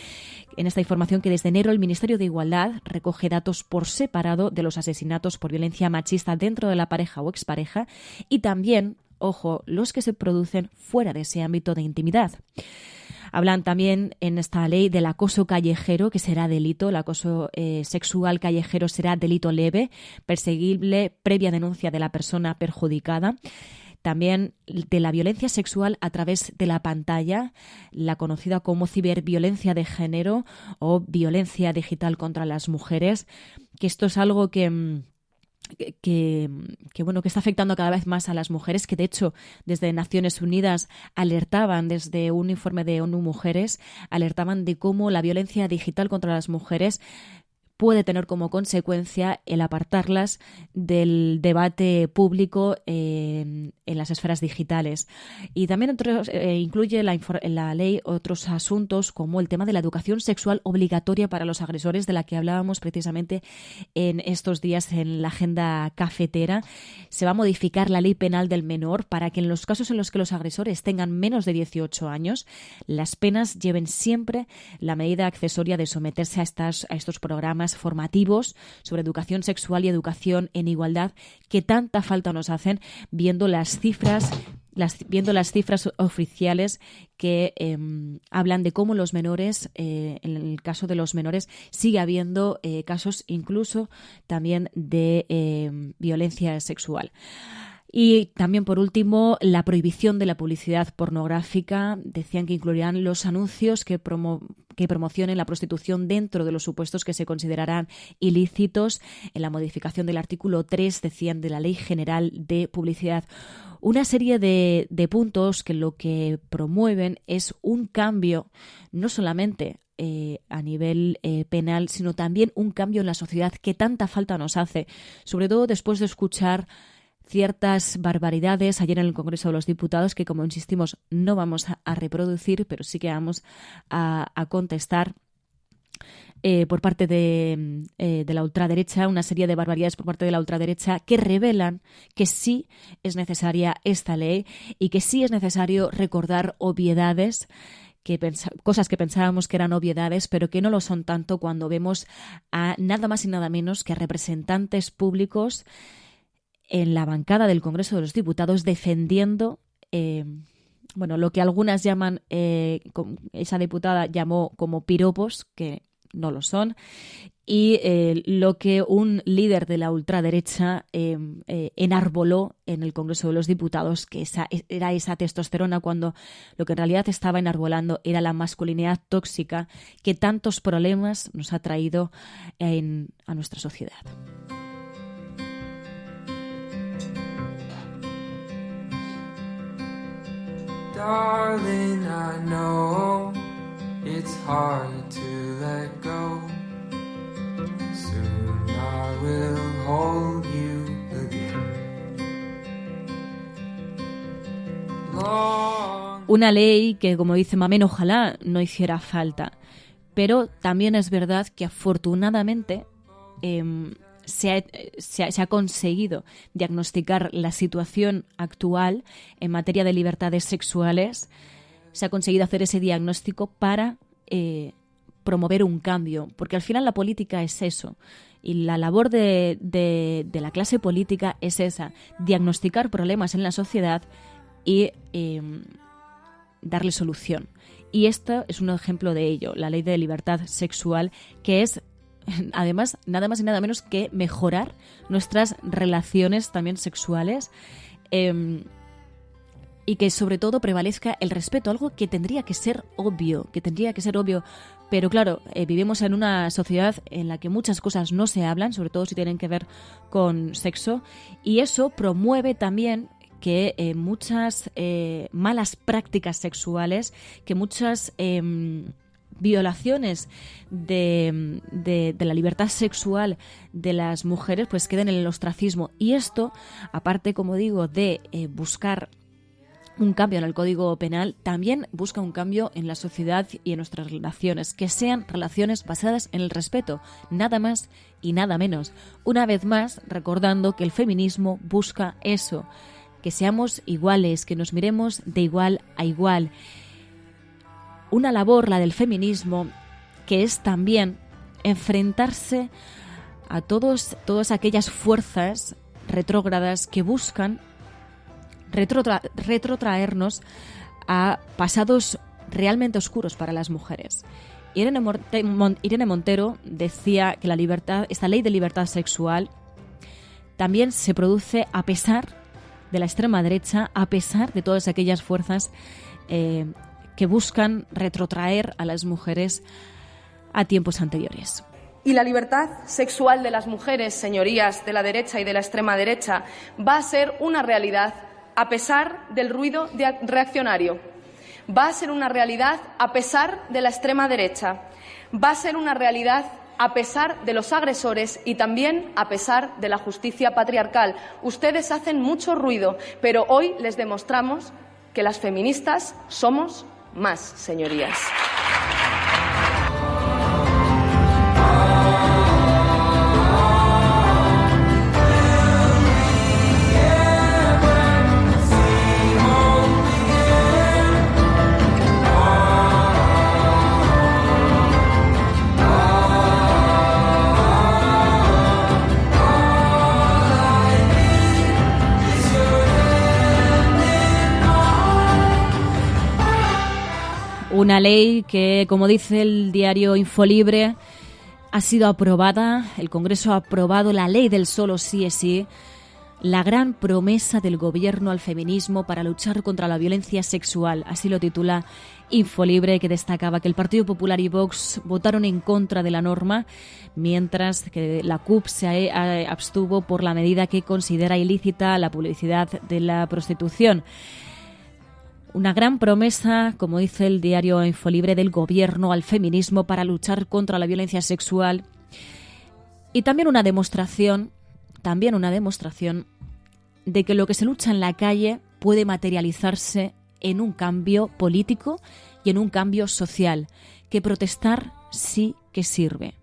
en esta información que desde enero el Ministerio de Igualdad recoge datos por separado de los asesinatos por violencia machista dentro de la pareja o expareja y también, ojo, los que se producen fuera de ese ámbito de intimidad. Hablan también en esta ley del acoso callejero, que será delito. El acoso sexual callejero será delito leve, perseguible previa denuncia de la persona perjudicada. También de la violencia sexual a través de la pantalla, la conocida como ciberviolencia de género o violencia digital contra las mujeres, que esto es algo que que está afectando cada vez más a las mujeres, que de hecho desde Naciones Unidas alertaban, desde un informe de ONU Mujeres, alertaban de cómo la violencia digital contra las mujeres puede tener como consecuencia el apartarlas del debate público en las esferas digitales. Y también incluye la ley otros asuntos como el tema de la educación sexual obligatoria para los agresores, de la que hablábamos precisamente en estos días en la agenda cafetera. Se va a modificar la ley penal del menor para que en los casos en los que los agresores tengan menos de 18 años, las penas lleven siempre la medida accesoria de someterse a estos programas formativos sobre educación sexual y educación en igualdad que tanta falta nos hacen, viendo las cifras oficiales que hablan de cómo los menores, en el caso de los menores, sigue habiendo casos incluso también de violencia sexual. Y también, por último, la prohibición de la publicidad pornográfica. Decían que incluirán los anuncios que promocionen la prostitución dentro de los supuestos que se considerarán ilícitos. En la modificación del artículo 3, decían, de la Ley General de Publicidad. Una serie de puntos que lo que promueven es un cambio, no solamente a nivel penal, sino también un cambio en la sociedad que tanta falta nos hace, sobre todo después de escuchar ciertas barbaridades ayer en el Congreso de los Diputados que, como insistimos, no vamos a reproducir, pero sí que vamos a contestar por parte de la ultraderecha, una serie de barbaridades por parte de la ultraderecha que revelan que sí es necesaria esta ley y que sí es necesario recordar obviedades, cosas que pensábamos que eran obviedades, pero que no lo son tanto cuando vemos a nada más y nada menos que a representantes públicos en la bancada del Congreso de los Diputados defendiendo lo que algunas llaman, esa diputada llamó como piropos, que no lo son, y lo que un líder de la ultraderecha enarboló en el Congreso de los Diputados, que era esa testosterona, cuando lo que en realidad estaba enarbolando era la masculinidad tóxica que tantos problemas nos ha traído a nuestra sociedad. Darling, I know it's hard to let go. Soon I will hold you again. Una ley que, como dice Mamén, ojalá no hiciera falta. Pero también es verdad que afortunadamente se ha conseguido diagnosticar la situación actual en materia de libertades sexuales. Se ha conseguido hacer ese diagnóstico para promover un cambio, porque al final la política es eso, y la labor de la clase política es esa: diagnosticar problemas en la sociedad y darle solución. Y esto es un ejemplo de ello, la Ley de Libertad Sexual, que es además nada más y nada menos que mejorar nuestras relaciones también sexuales, y que sobre todo prevalezca el respeto, algo que tendría que ser obvio, pero claro, vivimos en una sociedad en la que muchas cosas no se hablan, sobre todo si tienen que ver con sexo, y eso promueve también que muchas malas prácticas sexuales, que muchas violaciones de la libertad sexual de las mujeres pues queden en el ostracismo. Y esto, aparte, como digo, de buscar un cambio en el Código Penal, también busca un cambio en la sociedad y en nuestras relaciones, que sean relaciones basadas en el respeto, nada más y nada menos. Una vez más, recordando que el feminismo busca eso, que seamos iguales, que nos miremos de igual a igual. Una labor, la del feminismo, que es también enfrentarse a todas aquellas fuerzas retrógradas que buscan retrotraernos a pasados realmente oscuros para las mujeres. Irene Montero decía que esta ley de libertad sexual también se produce a pesar de la extrema derecha, a pesar de todas aquellas fuerzas que buscan retrotraer a las mujeres a tiempos anteriores. Y la libertad sexual de las mujeres, señorías de la derecha y de la extrema derecha, va a ser una realidad a pesar del ruido reaccionario. Va a ser una realidad a pesar de la extrema derecha. Va a ser una realidad a pesar de los agresores y también a pesar de la justicia patriarcal. Ustedes hacen mucho ruido, pero hoy les demostramos que las feministas somos más, señorías. Una ley que, como dice el diario Infolibre, ha sido aprobada, el Congreso ha aprobado la ley del solo sí es sí, la gran promesa del gobierno al feminismo para luchar contra la violencia sexual. Así lo titula Infolibre, que destacaba que el Partido Popular y Vox votaron en contra de la norma, mientras que la CUP se abstuvo por la medida que considera ilícita la publicidad de la prostitución. Una gran promesa, como dice el diario Infolibre, del gobierno al feminismo para luchar contra la violencia sexual, y también una demostración de que lo que se lucha en la calle puede materializarse en un cambio político y en un cambio social, que protestar sí que sirve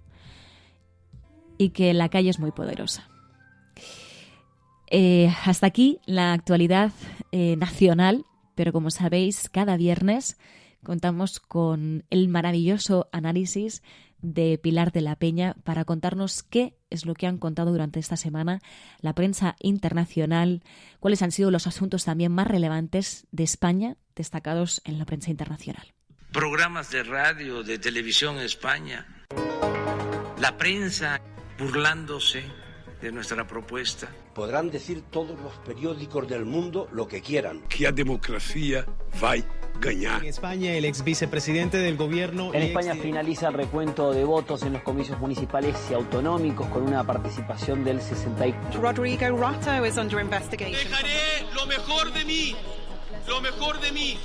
y que la calle es muy poderosa. Hasta aquí la actualidad nacional. Pero como sabéis, cada viernes contamos con el maravilloso análisis de Pilar de la Peña para contarnos qué es lo que han contado durante esta semana la prensa internacional, cuáles han sido los asuntos también más relevantes de España destacados en la prensa internacional. Programas de radio, de televisión en España, la prensa burlándose de nuestra propuesta. Podrán decir todos los periódicos del mundo lo que quieran. Que a democracia vai ganhar. En España, el ex vicepresidente del gobierno... En España finaliza el recuento de votos en los comicios municipales y autonómicos con una participación del 64%. Rodrigo Rato is under investigation. Dejaré lo mejor de mí,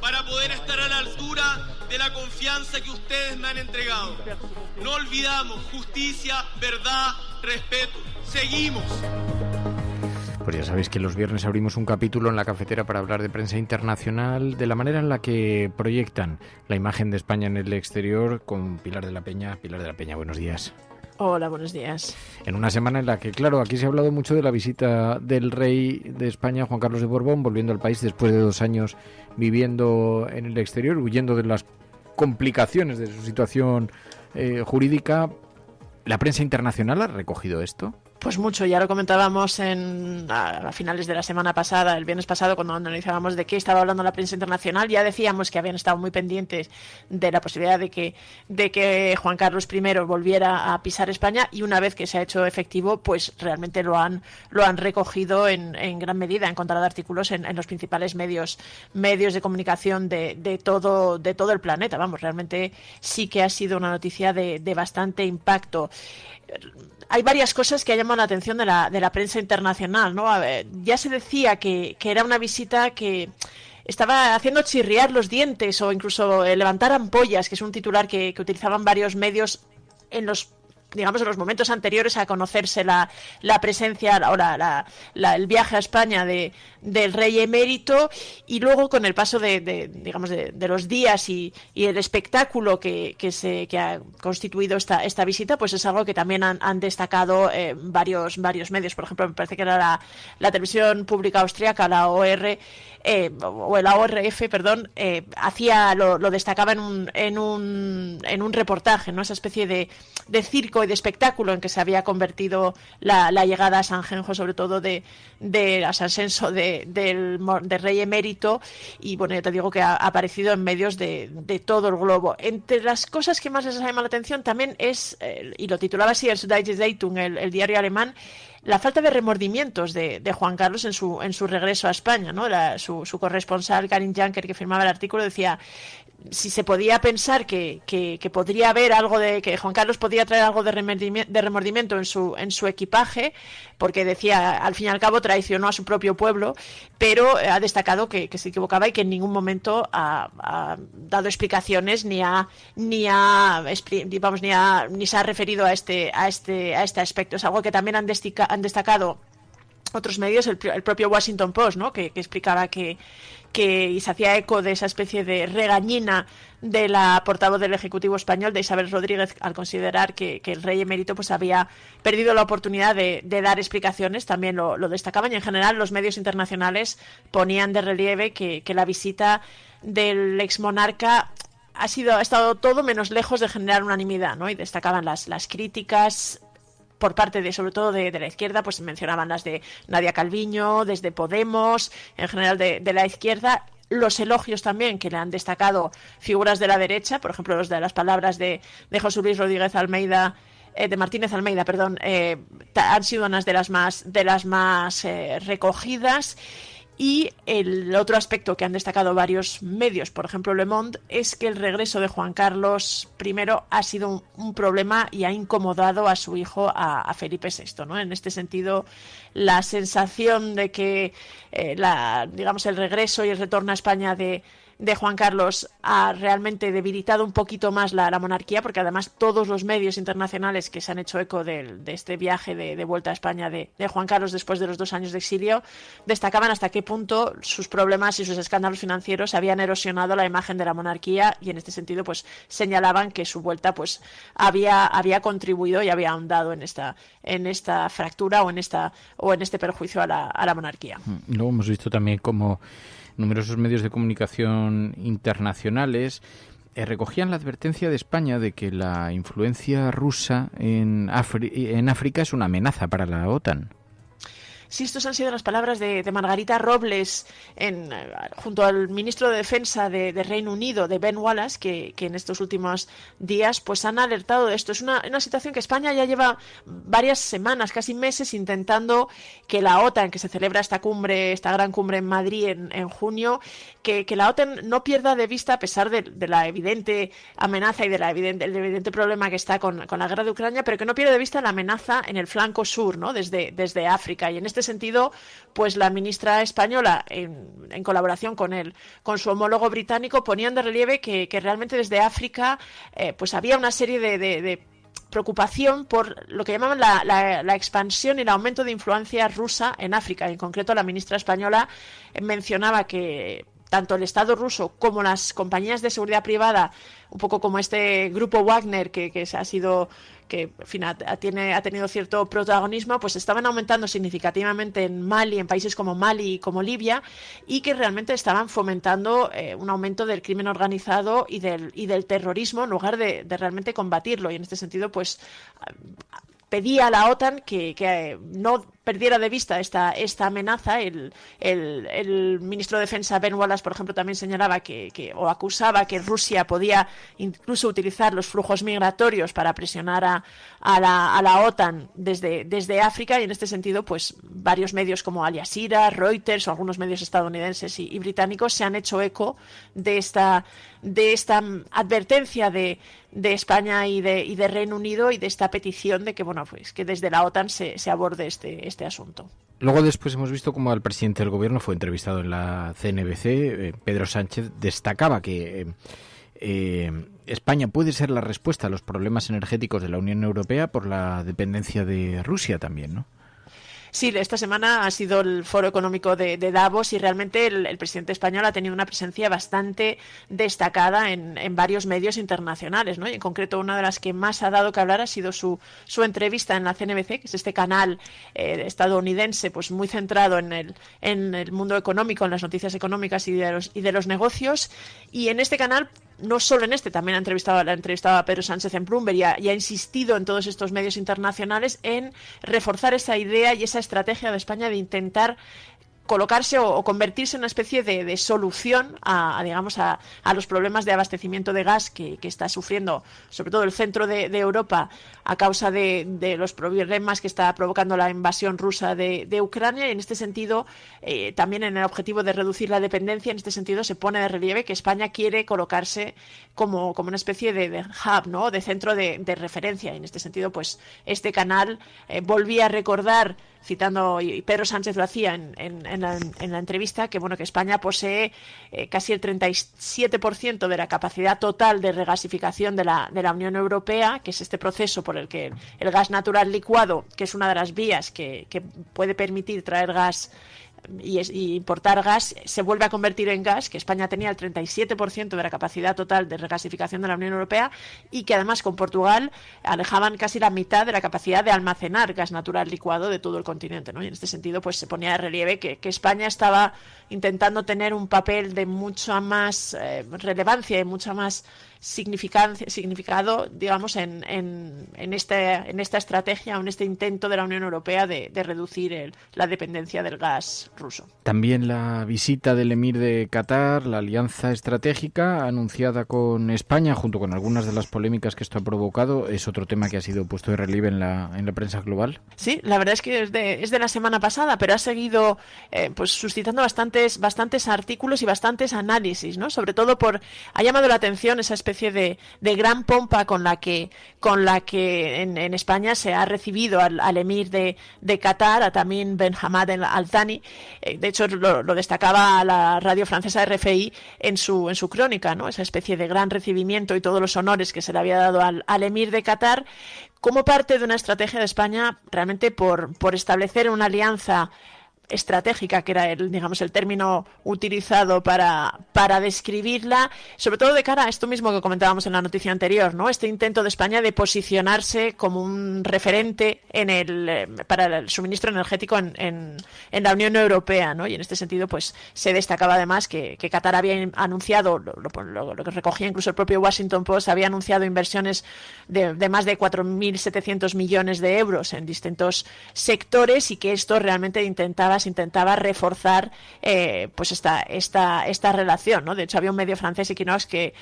para poder estar a la altura de la confianza que ustedes me han entregado. No olvidamos justicia, verdad, respeto. Seguimos. Pues ya sabéis que los viernes abrimos un capítulo en la cafetera para hablar de prensa internacional, de la manera en la que proyectan la imagen de España en el exterior, con Pilar de la Peña. Pilar de la Peña, buenos días. Hola, buenos días. En una semana en la que, claro, aquí se ha hablado mucho de la visita del rey de España, Juan Carlos de Borbón, volviendo al país después de 2 años viviendo en el exterior, huyendo de las complicaciones de su situación jurídica. ¿La prensa internacional ha recogido esto? Pues mucho, ya lo comentábamos a finales de la semana pasada, el viernes pasado, cuando analizábamos de qué estaba hablando la prensa internacional. Ya decíamos que habían estado muy pendientes de la posibilidad de que Juan Carlos I volviera a pisar España, y una vez que se ha hecho efectivo, pues realmente lo han recogido en gran medida. Han encontrado artículos en los principales medios de comunicación de todo el planeta. Vamos, realmente sí que ha sido una noticia de bastante impacto. Hay varias cosas que llaman la atención de la prensa internacional, ¿no? Ya se decía que era una visita que estaba haciendo chirriar los dientes o incluso levantar ampollas, que es un titular que utilizaban varios medios en los momentos anteriores a conocerse la presencia, ahora el viaje a España del rey emérito, y luego con el paso de los días y el espectáculo que ha constituido esta visita, pues es algo que también han destacado varios medios. Por ejemplo, me parece que era la televisión pública austríaca, la ORF, lo destacaba en un reportaje, ¿no? Esa especie de circo y de espectáculo en que se había convertido la llegada a San Genjo, sobre todo de ascenso del rey emérito, y bueno, ya te digo que ha aparecido en medios de todo el globo. Entre las cosas que más les llama la atención también es, y lo titulaba así el Süddeutsche Zeitung, el diario alemán, la falta de remordimientos de Juan Carlos en su regreso a España, ¿no? Su corresponsal, Karin Janker, que firmaba el artículo, decía: si se podía pensar que podría haber algo que Juan Carlos podía traer algo de remordimiento en su equipaje, porque decía, al fin y al cabo traicionó a su propio pueblo, pero ha destacado que se equivocaba y que en ningún momento ha dado explicaciones ni se ha referido a este aspecto. Es algo que también han destacado otros medios, el propio Washington Post, ¿no? que explicaba que y se hacía eco de esa especie de regañina de la portavoz del Ejecutivo español, de Isabel Rodríguez, al considerar que el rey emérito pues había perdido la oportunidad de dar explicaciones. También lo destacaban, y en general los medios internacionales ponían de relieve que la visita del exmonarca ha estado todo menos lejos de generar unanimidad, ¿no? Y destacaban las críticas por parte sobre todo de la izquierda, pues mencionaban las de Nadia Calviño, desde Podemos, en general de la izquierda, los elogios también que le han destacado figuras de la derecha, por ejemplo los de las palabras de José Luis Rodríguez Almeida, de Martínez Almeida, perdón, han sido unas de las más recogidas. Y el otro aspecto que han destacado varios medios, por ejemplo Le Monde, es que el regreso de Juan Carlos I ha sido un problema y ha incomodado a su hijo, a Felipe VI, ¿no? En este sentido, la sensación de que el regreso y el retorno a España de Juan Carlos ha realmente debilitado un poquito más la monarquía, porque además todos los medios internacionales que se han hecho eco de este viaje de vuelta a España de Juan Carlos después de los 2 años de exilio destacaban hasta qué punto sus problemas y sus escándalos financieros habían erosionado la imagen de la monarquía, y en este sentido pues señalaban que su vuelta pues había contribuido y había ahondado en esta fractura o en este perjuicio a la monarquía. Luego hemos visto también cómo numerosos medios de comunicación internacionales recogían la advertencia de España de que la influencia rusa en África es una amenaza para la OTAN. Sí, estas han sido las palabras de Margarita Robles junto al ministro de Defensa de Reino Unido, de Ben Wallace, que en estos últimos días pues han alertado de esto. Es una situación que España ya lleva varias semanas, casi meses, intentando que la OTAN, que se celebra esta gran cumbre en Madrid en junio, que la OTAN no pierda de vista, a pesar de la evidente amenaza y del evidente problema que está con la guerra de Ucrania, pero que no pierda de vista la amenaza en el flanco sur, ¿no? Desde África. Y en este sentido, pues la ministra española, en colaboración con su homólogo británico, ponían de relieve que realmente desde África pues había una serie de preocupación por lo que llamaban la expansión y el aumento de influencia rusa en África. En concreto, la ministra española mencionaba que tanto el Estado ruso como las compañías de seguridad privada, un poco como este grupo Wagner que en fin, ha tenido cierto protagonismo, pues estaban aumentando significativamente en Mali, en países como Mali y como Libia, y que realmente estaban fomentando un aumento del crimen organizado y del terrorismo en lugar de realmente combatirlo. Y en este sentido, pues pedía a la OTAN que no perdiera de vista esta amenaza. El ministro de Defensa Ben Wallace, por ejemplo, también señalaba o acusaba que Rusia podía incluso utilizar los flujos migratorios para presionar a la OTAN desde África, y en este sentido pues varios medios como Al Jazeera, Reuters o algunos medios estadounidenses y británicos se han hecho eco de esta advertencia de España y de Reino Unido, y de esta petición de que pues que desde la OTAN se aborde este asunto. Luego después hemos visto cómo el presidente del gobierno fue entrevistado en la CNBC. Pedro Sánchez destacaba que España puede ser la respuesta a los problemas energéticos de la Unión Europea por la dependencia de Rusia también, ¿no? Sí, esta semana ha sido el Foro Económico de Davos, y realmente el presidente español ha tenido una presencia bastante destacada en varios medios internacionales, ¿no? Y en concreto, una de las que más ha dado que hablar ha sido su entrevista en la CNBC, que es este canal estadounidense pues muy centrado en el mundo económico, en las noticias económicas y de los negocios. Y en este canal, no solo en también ha entrevistado a Pedro Sánchez en Bloomberg, y ha insistido en todos estos medios internacionales en reforzar esa idea y esa estrategia de España de intentar colocarse o convertirse en una especie de solución a los problemas de abastecimiento de gas que está sufriendo sobre todo el centro de Europa a causa de los problemas que está provocando la invasión rusa de Ucrania. Y en este sentido, también en el objetivo de reducir la dependencia, en este sentido se pone de relieve que España quiere colocarse como una especie de hub, ¿no?, de centro de referencia. Y en este sentido, pues este canal volvía a recordar, citando, y Pedro Sánchez lo hacía en la entrevista, que que España posee casi el 37% de la capacidad total de regasificación de la Unión Europea, que es este proceso por el que el gas natural licuado, que es una de las vías que puede permitir traer gas y importar gas, se vuelve a convertir en gas, que España tenía el 37% de la capacidad total de regasificación de la Unión Europea, y que además con Portugal alejaban casi la mitad de la capacidad de almacenar gas natural licuado de todo el continente, ¿no? Y en este sentido, pues se ponía de relieve que España estaba intentando tener un papel de mucha más relevancia y mucha más significado, digamos, en esta estrategia o en este intento de la Unión Europea de reducir la dependencia del gas ruso. También la visita del emir de Qatar, la alianza estratégica anunciada con España, junto con algunas de las polémicas que esto ha provocado, es otro tema que ha sido puesto de relieve en la prensa global. Sí, la verdad es que es de la semana pasada, pero ha seguido pues suscitando bastantes artículos y bastantes análisis, ¿no? Sobre todo ha llamado la atención esa especie de gran pompa con la que en España se ha recibido al emir de Qatar, a Tamim Ben Hamad Al Thani. De hecho, lo destacaba la radio francesa RFI en su crónica, ¿no? Esa especie de gran recibimiento y todos los honores que se le había dado al emir de Qatar, como parte de una estrategia de España realmente por establecer una alianza estratégica, que era el término utilizado para describirla, sobre todo de cara a esto mismo que comentábamos en la noticia anterior, ¿no? Este intento de España de posicionarse como un referente para el suministro energético en la Unión Europea, ¿no? Y en este sentido, pues se destacaba además que Qatar había anunciado, lo que recogía incluso el propio Washington Post, había anunciado inversiones de más de 4.700 millones de euros en distintos sectores, y que esto realmente se intentaba reforzar pues esta relación, ¿no? De hecho, había un medio francés, Equinox, que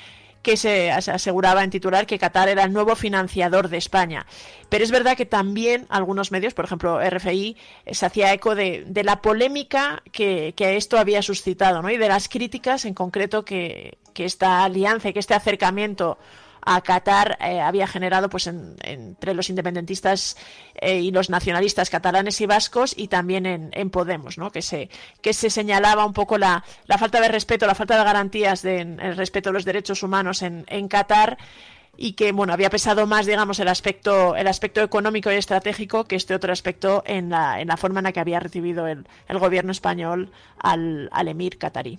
se aseguraba en titular que Qatar era el nuevo financiador de España. Pero es verdad que también algunos medios, por ejemplo RFI, se hacía eco de la polémica que esto había suscitado, ¿no? Y de las críticas en concreto que esta alianza y que este acercamiento a Qatar había generado pues entre los independentistas y los nacionalistas catalanes y vascos, y también en Podemos, ¿no? Que se señalaba un poco la falta de respeto, la falta de garantías en el respeto a los derechos humanos en Qatar, y que había pesado más, digamos, el aspecto económico y estratégico que este otro aspecto en la forma en la que había recibido el gobierno español al emir qatarí.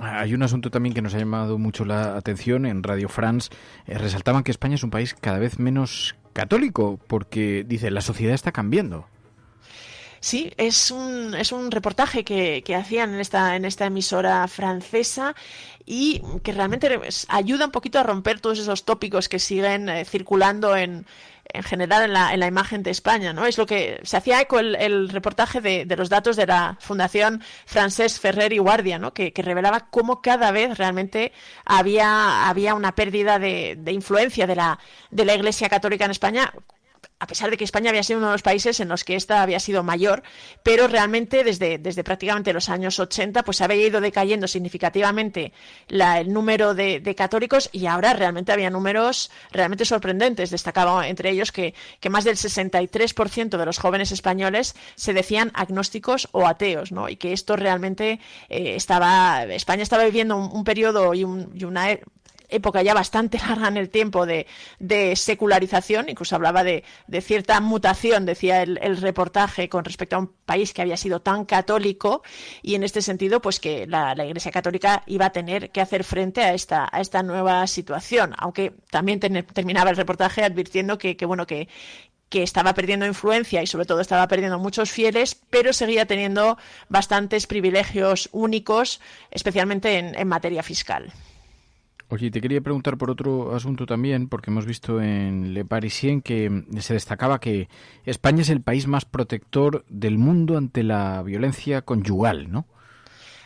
Hay un asunto también que nos ha llamado mucho la atención. En Radio France resaltaban que España es un país cada vez menos católico, porque, dice, la sociedad está cambiando. Sí, es un reportaje que hacían en esta emisora francesa, y que realmente ayuda un poquito a romper todos esos tópicos que siguen circulando en general en la imagen de España, ¿no? Es lo que se hacía eco el reportaje de los datos de la Fundación Francesc Ferrer i Guàrdia, ¿no? Que revelaba cómo cada vez realmente había una pérdida de influencia de la Iglesia Católica en España, a pesar de que España había sido uno de los países en los que esta había sido mayor, pero realmente desde prácticamente los años 80 pues había ido decayendo significativamente el número de católicos, y ahora realmente había números realmente sorprendentes. Destacaba entre ellos que más del 63% de los jóvenes españoles se decían agnósticos o ateos, ¿no? Y que esto realmente España estaba viviendo un periodo y una época ya bastante larga en el tiempo de secularización. Incluso hablaba de cierta mutación, decía el reportaje, con respecto a un país que había sido tan católico, y en este sentido pues que la Iglesia Católica iba a tener que hacer frente a esta nueva situación, aunque también terminaba el reportaje advirtiendo que estaba perdiendo influencia y sobre todo estaba perdiendo muchos fieles, pero seguía teniendo bastantes privilegios únicos, especialmente en materia fiscal. Oye, te quería preguntar por otro asunto también, porque hemos visto en Le Parisien que se destacaba que España es el país más protector del mundo ante la violencia conyugal, ¿no?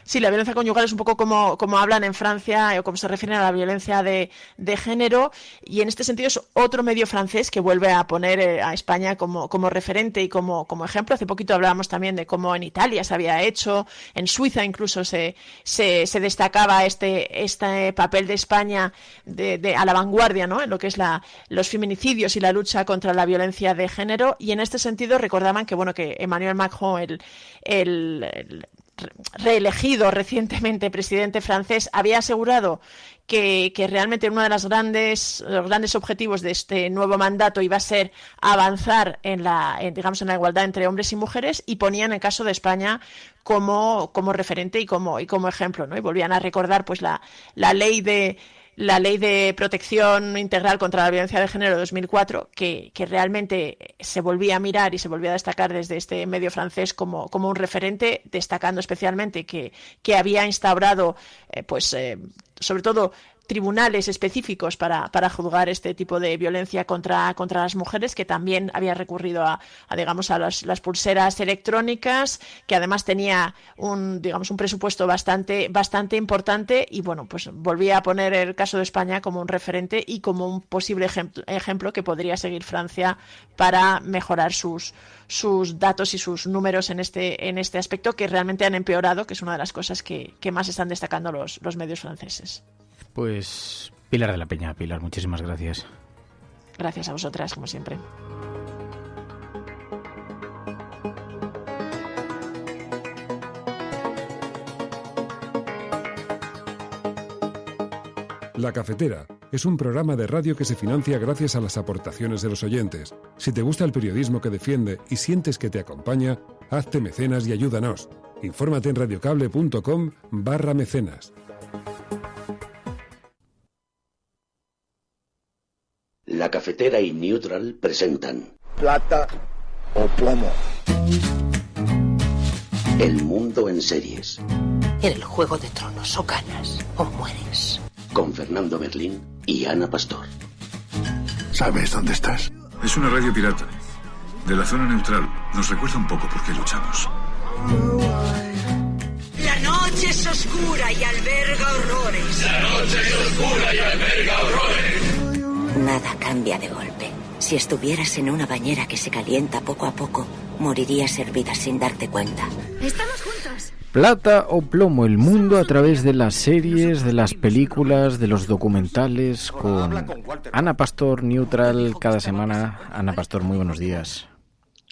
Sí, la violencia conyugal es un poco como hablan en Francia o como se refieren a la violencia de género, y en este sentido es otro medio francés que vuelve a poner a España como referente y como ejemplo. Hace poquito hablábamos también de cómo en Italia se había hecho, en Suiza incluso se destacaba este papel de España a la vanguardia, ¿no?, en lo que es los feminicidios y la lucha contra la violencia de género, y en este sentido recordaban que Emmanuel Macron, el reelegido recientemente presidente francés, había asegurado que realmente uno de los grandes objetivos de este nuevo mandato iba a ser avanzar en la igualdad entre hombres y mujeres, y ponían el caso de España como referente y como ejemplo, ¿no? Y volvían a recordar pues la ley de protección integral contra la violencia de género de 2004, que realmente se volvía a mirar y se volvía a destacar desde este medio francés como un referente, destacando especialmente que había instaurado sobre todo tribunales específicos para juzgar este tipo de violencia contra las mujeres, que también había recurrido a las pulseras electrónicas, que además tenía un presupuesto bastante importante, y bueno, pues volvía a poner el caso de España como un referente y como un posible ejemplo que podría seguir Francia para mejorar sus datos y sus números en este aspecto, que realmente han empeorado, que es una de las cosas que más están destacando los medios franceses. Pues Pilar de la Peña. Pilar, muchísimas gracias. Gracias a vosotras, como siempre. La Cafetera es un programa de radio que se financia gracias a las aportaciones de los oyentes. Si te gusta el periodismo que defiende y sientes que te acompaña, hazte mecenas y ayúdanos. Infórmate en radiocable.com/mecenas. La Cafetera y Neutral presentan Plata o Plomo. El mundo en series. En el Juego de Tronos, o ganas o mueres. Con Fernando Merlín y Ana Pastor. ¿Sabes dónde estás? Es una radio pirata. De la zona neutral. Nos recuerda un poco por qué luchamos. La noche es oscura y alberga horrores. La noche es oscura y alberga horrores. Nada cambia de golpe. Si estuvieras en una bañera que se calienta poco a poco, morirías hervida sin darte cuenta. ¡Estamos juntos! Plata o plomo, el mundo a través de las series, de las películas, de los documentales, con Ana Pastor, Neutral, cada semana. Ana Pastor, muy buenos días.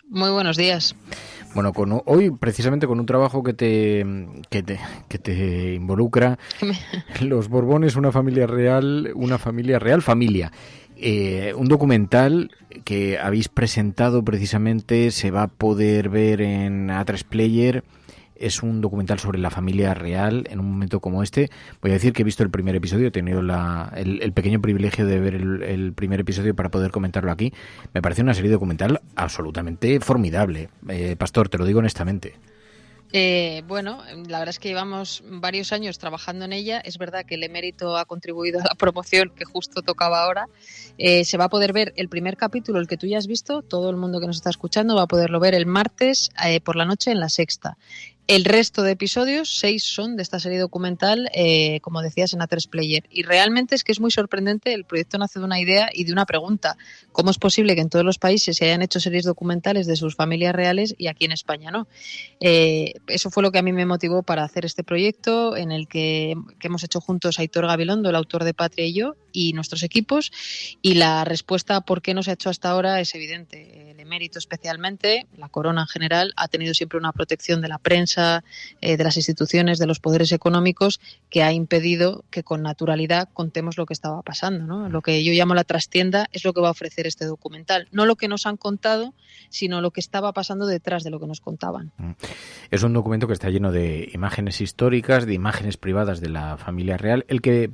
Muy buenos días. Bueno, hoy precisamente con un trabajo que te involucra, Los Borbones, una familia real. Un documental que habéis presentado precisamente, se va a poder ver en A3 Player. Es un documental sobre la familia real en un momento como este. Voy a decir que he visto el primer episodio, he tenido el pequeño privilegio de ver el primer episodio para poder comentarlo aquí. Me parece una serie documental absolutamente formidable. Pastor, te lo digo honestamente. Bueno, la verdad es que llevamos varios años trabajando en ella. Es verdad que el emérito ha contribuido a la promoción que justo tocaba ahora. Se va a poder ver el primer capítulo, el que tú ya has visto. Todo el mundo que nos está escuchando va a poderlo ver el martes por la noche en La Sexta. El resto de episodios, 6 son de esta serie documental, como decías, en A3 Player. Y realmente es que es muy sorprendente. El proyecto nace de una idea y de una pregunta. ¿Cómo es posible que en todos los países se hayan hecho series documentales de sus familias reales y aquí en España no? Eso fue lo que a mí me motivó para hacer este proyecto, en el que hemos hecho juntos Aitor Gabilondo, el autor de Patria, y yo, y nuestros equipos. Y la respuesta a por qué no se ha hecho hasta ahora es evidente. El emérito especialmente, la corona en general, ha tenido siempre una protección de la prensa, de las instituciones, de los poderes económicos, que ha impedido que con naturalidad contemos lo que estaba pasando, ¿no? Lo que yo llamo la trastienda es lo que va a ofrecer este documental. No lo que nos han contado, sino lo que estaba pasando detrás de lo que nos contaban. Es un documento que está lleno de imágenes históricas, de imágenes privadas de la familia real. El que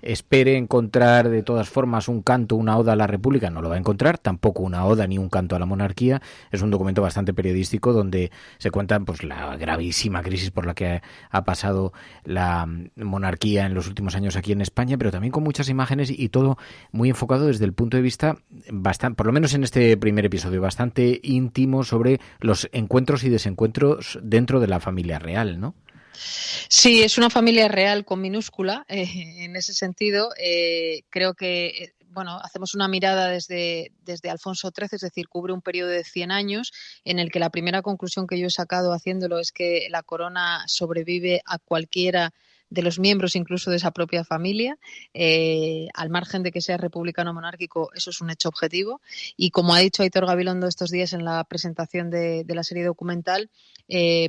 espere encontrar de todas formas un canto, una oda a la República, no lo va a encontrar, tampoco una oda ni un canto a la monarquía. Es un documento bastante periodístico donde se cuenta pues la gravísima crisis por la que ha pasado la monarquía en los últimos años aquí en España, pero también con muchas imágenes y todo muy enfocado desde el punto de vista bastante, por lo menos en este primer episodio, bastante íntimo sobre los encuentros y desencuentros dentro de la familia real, ¿no? Sí, es una familia real con minúscula. En ese sentido, creo que hacemos una mirada desde Alfonso XIII, es decir, cubre un periodo de 100 años en el que la primera conclusión que yo he sacado haciéndolo es que la corona sobrevive a cualquiera de los miembros incluso de esa propia familia, al margen de que sea republicano o monárquico, eso es un hecho objetivo. Y como ha dicho Aitor Gabilondo estos días en la presentación de la serie documental,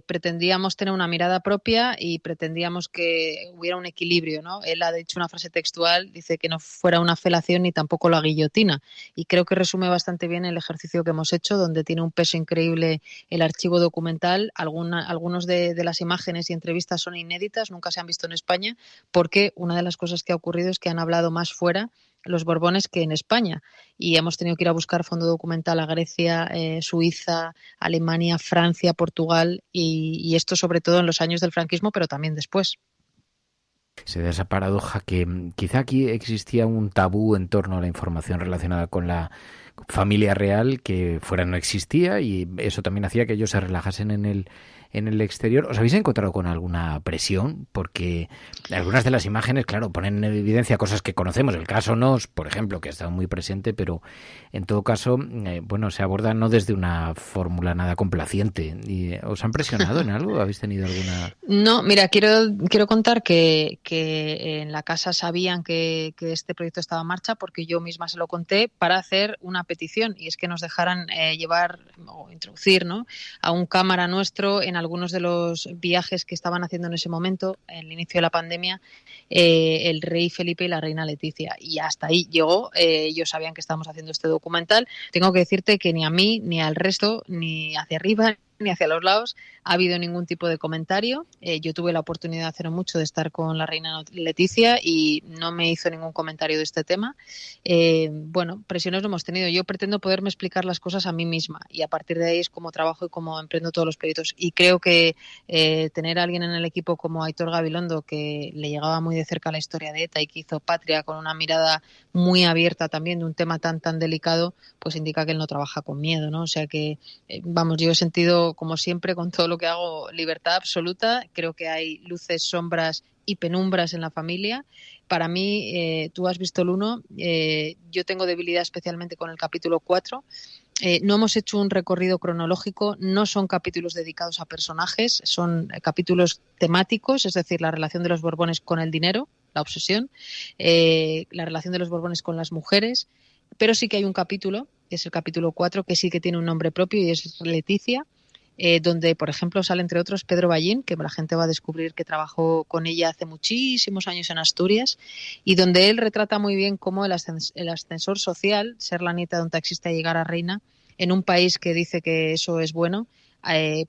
pretendíamos tener una mirada propia y pretendíamos que hubiera un equilibrio, ¿no? Él ha dicho una frase textual, dice que no fuera una felación ni tampoco la guillotina, y creo que resume bastante bien el ejercicio que hemos hecho, donde tiene un peso increíble el archivo documental. Algunos de las imágenes y entrevistas son inéditas, nunca se han visto en España, porque una de las cosas que ha ocurrido es que han hablado más fuera los Borbones que en España, y hemos tenido que ir a buscar fondo documental a Grecia, Suiza, Alemania, Francia, Portugal, y esto sobre todo en los años del franquismo, pero también después. Se da esa paradoja que quizá aquí existía un tabú en torno a la información relacionada con la familia real que fuera no existía, y eso también hacía que ellos se relajasen en el exterior. ¿Os habéis encontrado con alguna presión? Porque algunas de las imágenes, claro, ponen en evidencia cosas que conocemos. El caso Nos, por ejemplo, que ha estado muy presente, pero en todo caso, se aborda no desde una fórmula nada complaciente. ¿Y os han presionado en algo? ¿Habéis tenido alguna...? No, mira, quiero contar que en la casa sabían que este proyecto estaba en marcha, porque yo misma se lo conté para hacer una petición, y es que nos dejaran llevar o introducir, ¿no?, a un cámara nuestro en algunos de los viajes que estaban haciendo en ese momento, en el inicio de la pandemia, el rey Felipe y la reina Leticia. Y hasta ahí llegó. Ellos sabían que estábamos haciendo este documental. Tengo que decirte que ni a mí, ni al resto, ni hacia arriba, ni hacia los lados ha habido ningún tipo de comentario. Yo tuve la oportunidad hace mucho de estar con la reina Leticia y no me hizo ningún comentario de este tema. Presiones no hemos tenido. Yo pretendo poderme explicar las cosas a mí misma, y a partir de ahí es como trabajo y como emprendo todos los proyectos. Y creo que tener a alguien en el equipo como Aitor Gabilondo, que le llegaba muy de cerca la historia de ETA y que hizo Patria con una mirada muy abierta también de un tema tan delicado, pues indica que él no trabaja con miedo, ¿no? O sea que, yo he sentido, como siempre, con todo lo que hago, libertad absoluta. Creo que hay luces, sombras y penumbras en la familia. Para mí, tú has visto el 1, yo tengo debilidad especialmente con el capítulo 4. No hemos hecho un recorrido cronológico, no son capítulos dedicados a personajes, son capítulos temáticos, es decir, la relación de los Borbones con el dinero, la obsesión, la relación de los Borbones con las mujeres, pero sí que hay un capítulo, que es el capítulo 4, que sí que tiene un nombre propio y es Leticia, donde, por ejemplo, sale entre otros Pedro Ballín, que la gente va a descubrir que trabajó con ella hace muchísimos años en Asturias, y donde él retrata muy bien cómo el ascensor social, ser la nieta de un taxista y llegar a reina, en un país que dice que eso es bueno,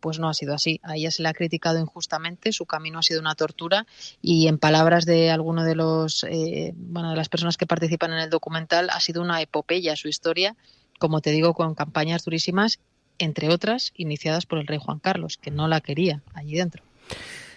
pues no ha sido así. A ella se le ha criticado injustamente, su camino ha sido una tortura, y en palabras de alguno de de las personas que participan en el documental, ha sido una epopeya su historia, como te digo, con campañas durísimas, entre otras, iniciadas por el rey Juan Carlos, que no la quería allí dentro.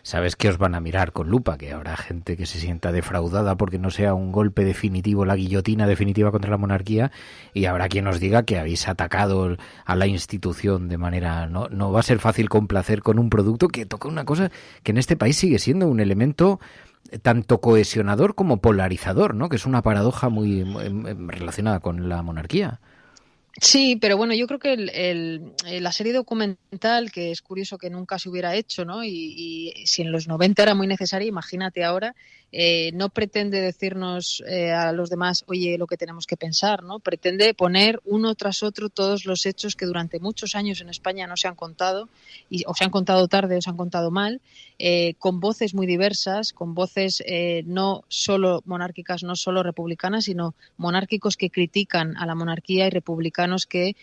Sabes que os van a mirar con lupa, que habrá gente que se sienta defraudada porque no sea un golpe definitivo, la guillotina definitiva contra la monarquía, y habrá quien os diga que habéis atacado a la institución de manera... No va a ser fácil complacer con un producto que toca una cosa que en este país sigue siendo un elemento tanto cohesionador como polarizador, ¿no? Que es una paradoja muy relacionada con la monarquía. Sí, pero bueno, yo creo que la serie documental, que es curioso que nunca se hubiera hecho, ¿no? Y si en los 90 era muy necesaria, imagínate ahora, no pretende decirnos a los demás, oye, lo que tenemos que pensar, ¿no? Pretende poner uno tras otro todos los hechos que durante muchos años en España no se han contado, o se han contado tarde o se han contado mal, con voces muy diversas, con voces no solo monárquicas, no solo republicanas, sino monárquicos que critican a la monarquía y republicanos que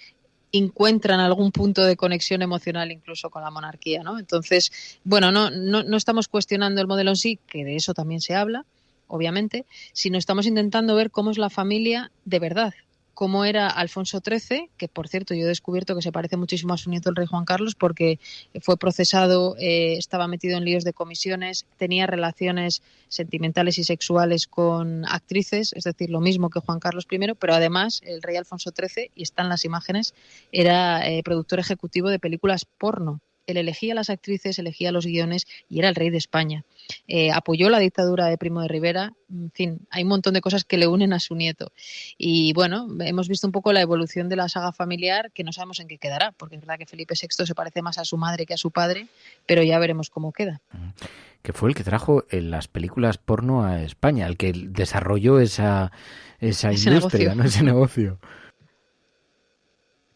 encuentran algún punto de conexión emocional incluso con la monarquía, ¿no? Entonces, bueno, no estamos cuestionando el modelo en sí, que de eso también se habla, obviamente, sino estamos intentando ver cómo es la familia de verdad. Cómo era Alfonso XIII, que por cierto yo he descubierto que se parece muchísimo a su nieto el rey Juan Carlos porque fue procesado, estaba metido en líos de comisiones, tenía relaciones sentimentales y sexuales con actrices, es decir, lo mismo que Juan Carlos I, pero además el rey Alfonso XIII, y están las imágenes, era productor ejecutivo de películas porno. Él elegía las actrices, elegía los guiones y era el rey de España. Apoyó la dictadura de Primo de Rivera. En fin, hay un montón de cosas que le unen a su nieto. Y bueno, hemos visto un poco la evolución de la saga familiar, que no sabemos en qué quedará, porque es verdad que Felipe VI se parece más a su madre que a su padre, pero ya veremos cómo queda. Que fue el que trajo las películas porno a España, el que desarrolló esa industria, negocio. ¿no? Ese negocio.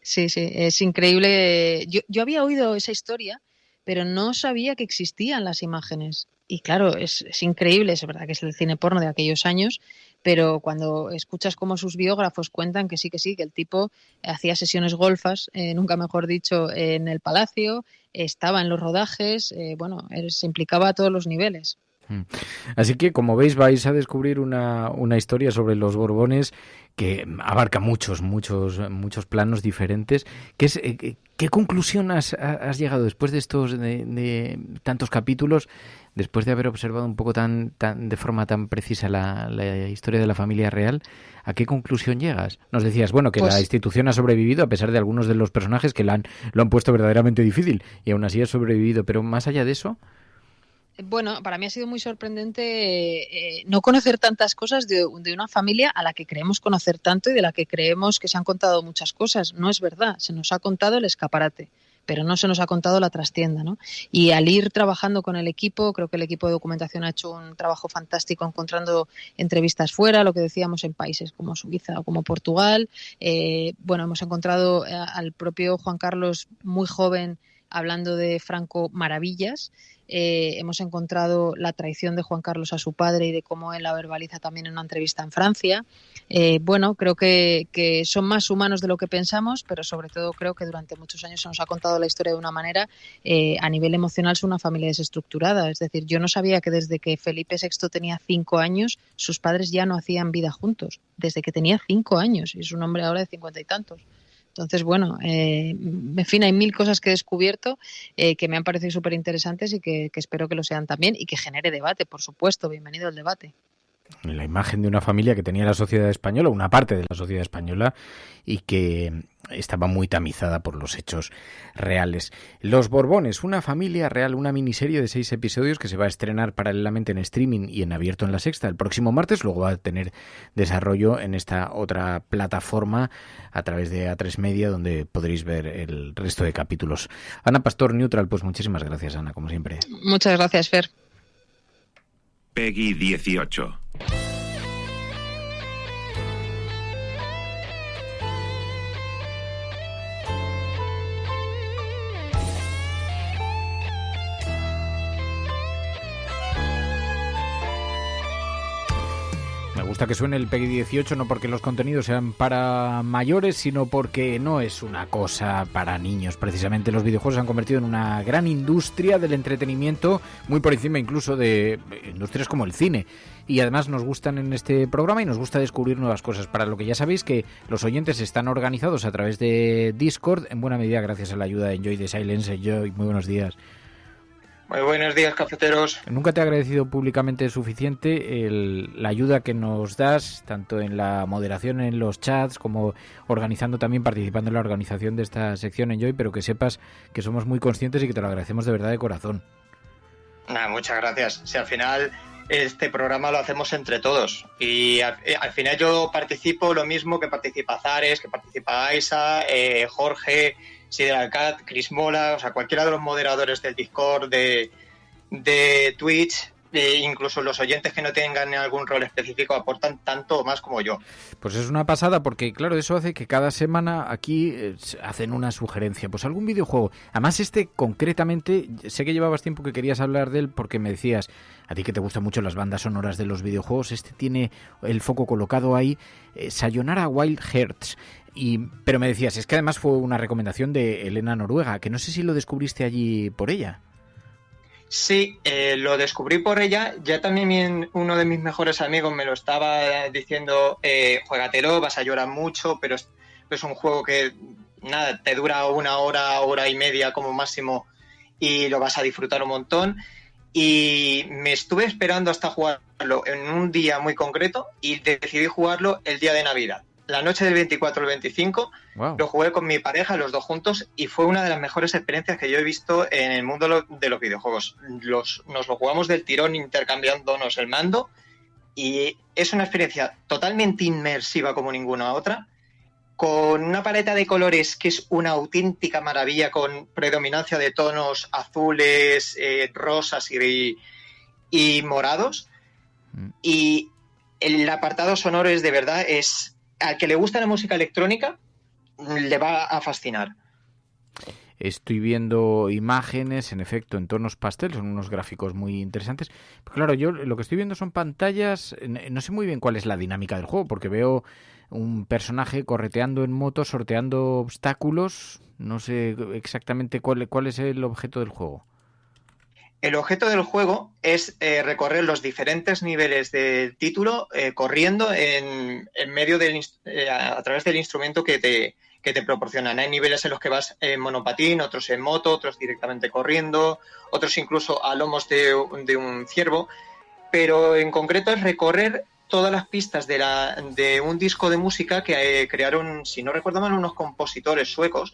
Sí, es increíble. Yo había oído esa historia, pero no sabía que existían las imágenes. Y claro, es increíble, es verdad que es el cine porno de aquellos años, pero cuando escuchas cómo sus biógrafos cuentan que sí, que el tipo hacía sesiones golfas, nunca mejor dicho, en el Palacio, estaba en los rodajes, él se implicaba a todos los niveles. Así que, como veis, vais a descubrir una historia sobre los Borbones que abarca muchos planos diferentes. ¿Qué conclusión has llegado después de estos de tantos capítulos, después de haber observado un poco de forma tan precisa la historia de la familia real? ¿A qué conclusión llegas? Nos decías, que la institución ha sobrevivido a pesar de algunos de los personajes que lo han puesto verdaderamente difícil, y aún así ha sobrevivido, pero más allá de eso... Bueno, para mí ha sido muy sorprendente no conocer tantas cosas de una familia a la que creemos conocer tanto y de la que creemos que se han contado muchas cosas. No es verdad, se nos ha contado el escaparate, pero no se nos ha contado la trastienda, ¿no? Y al ir trabajando con el equipo, creo que el equipo de documentación ha hecho un trabajo fantástico encontrando entrevistas fuera, lo que decíamos en países como Suiza o como Portugal. Hemos encontrado al propio Juan Carlos muy joven hablando de Franco maravillas. Hemos encontrado la traición de Juan Carlos a su padre y de cómo él la verbaliza también en una entrevista en Francia. Creo que son más humanos de lo que pensamos, pero sobre todo creo que durante muchos años se nos ha contado la historia de una manera, a nivel emocional, son una familia desestructurada. Es decir, yo no sabía que desde que Felipe VI tenía 5 años, sus padres ya no hacían vida juntos, desde que tenía 5 años, y es un hombre ahora de 50 y tantos. Entonces, en fin, hay 1000 cosas que he descubierto que me han parecido súper interesantes y que espero que lo sean también y que genere debate, por supuesto. Bienvenido al debate. La imagen de una familia que tenía la sociedad española, una parte de la sociedad española, y que estaba muy tamizada por los hechos reales. Los Borbones, una familia real, una miniserie de 6 episodios que se va a estrenar paralelamente en streaming y en abierto en La Sexta el próximo martes. Luego va a tener desarrollo en esta otra plataforma a través de A3 Media, donde podréis ver el resto de capítulos. Ana Pastor, Neutral, pues muchísimas gracias, Ana, como siempre. Muchas gracias, Fer. Peggy 18. Me gusta que suene el Peggy 18, no porque los contenidos sean para mayores, sino porque no es una cosa para niños. Precisamente los videojuegos se han convertido en una gran industria del entretenimiento, muy por encima incluso de industrias como el cine. Y además nos gustan en este programa y nos gusta descubrir nuevas cosas, para lo que ya sabéis que los oyentes están organizados a través de Discord, en buena medida gracias a la ayuda de Enjoy the Silence. Enjoy, muy buenos días. Muy buenos días, cafeteros. Nunca te he agradecido públicamente suficiente la ayuda que nos das, tanto en la moderación en los chats, como organizando también, participando en la organización de esta sección Enjoy, pero que sepas que somos muy conscientes y que te lo agradecemos de verdad de corazón. Muchas gracias. Si al final este programa lo hacemos entre todos y al final yo participo lo mismo que participa Zares, que participa Aisa, Jorge, Sideralcat, Chris Mola, o sea, cualquiera de los moderadores del Discord, de Twitch, incluso los oyentes que no tengan algún rol específico aportan tanto o más como yo. Pues es una pasada porque, claro, eso hace que cada semana aquí hacen una sugerencia, pues algún videojuego. Además concretamente, sé que llevabas tiempo que querías hablar de él porque me decías, a ti que te gustan mucho las bandas sonoras de los videojuegos, tiene el foco colocado ahí, Sayonara Wild Hearts. Pero me decías, es que además fue una recomendación de Elena Noruega, que no sé si lo descubriste allí por ella. Sí, lo descubrí por ella. Ya también uno de mis mejores amigos me lo estaba diciendo, juégatelo, vas a llorar mucho, pero es un juego que nada, te dura 1 hora, hora y media como máximo y lo vas a disfrutar un montón. Y me estuve esperando hasta jugarlo en un día muy concreto y decidí jugarlo el día de Navidad. La noche del 24 al 25, wow. Lo jugué con mi pareja, los dos juntos, y fue una de las mejores experiencias que yo he visto en el mundo de los videojuegos. Nos lo jugamos del tirón intercambiándonos el mando y es una experiencia totalmente inmersiva como ninguna otra, con una paleta de colores que es una auténtica maravilla, con predominancia de tonos azules, rosas y morados. Y el apartado sonoro es de verdad, al que le gusta la música electrónica, le va a fascinar. Estoy viendo imágenes, en efecto, en tonos pastel, son unos gráficos muy interesantes. Pero claro, yo lo que estoy viendo son pantallas, no sé muy bien cuál es la dinámica del juego, porque veo un personaje correteando en moto, sorteando obstáculos, no sé exactamente cuál es el objeto del juego. El objeto del juego es recorrer los diferentes niveles del título corriendo en medio a través del instrumento que te proporcionan. Hay niveles en los que vas en monopatín, otros en moto, otros directamente corriendo, otros incluso a lomos de un ciervo, pero en concreto es recorrer todas las pistas de un disco de música que crearon, si no recuerdo mal, unos compositores suecos,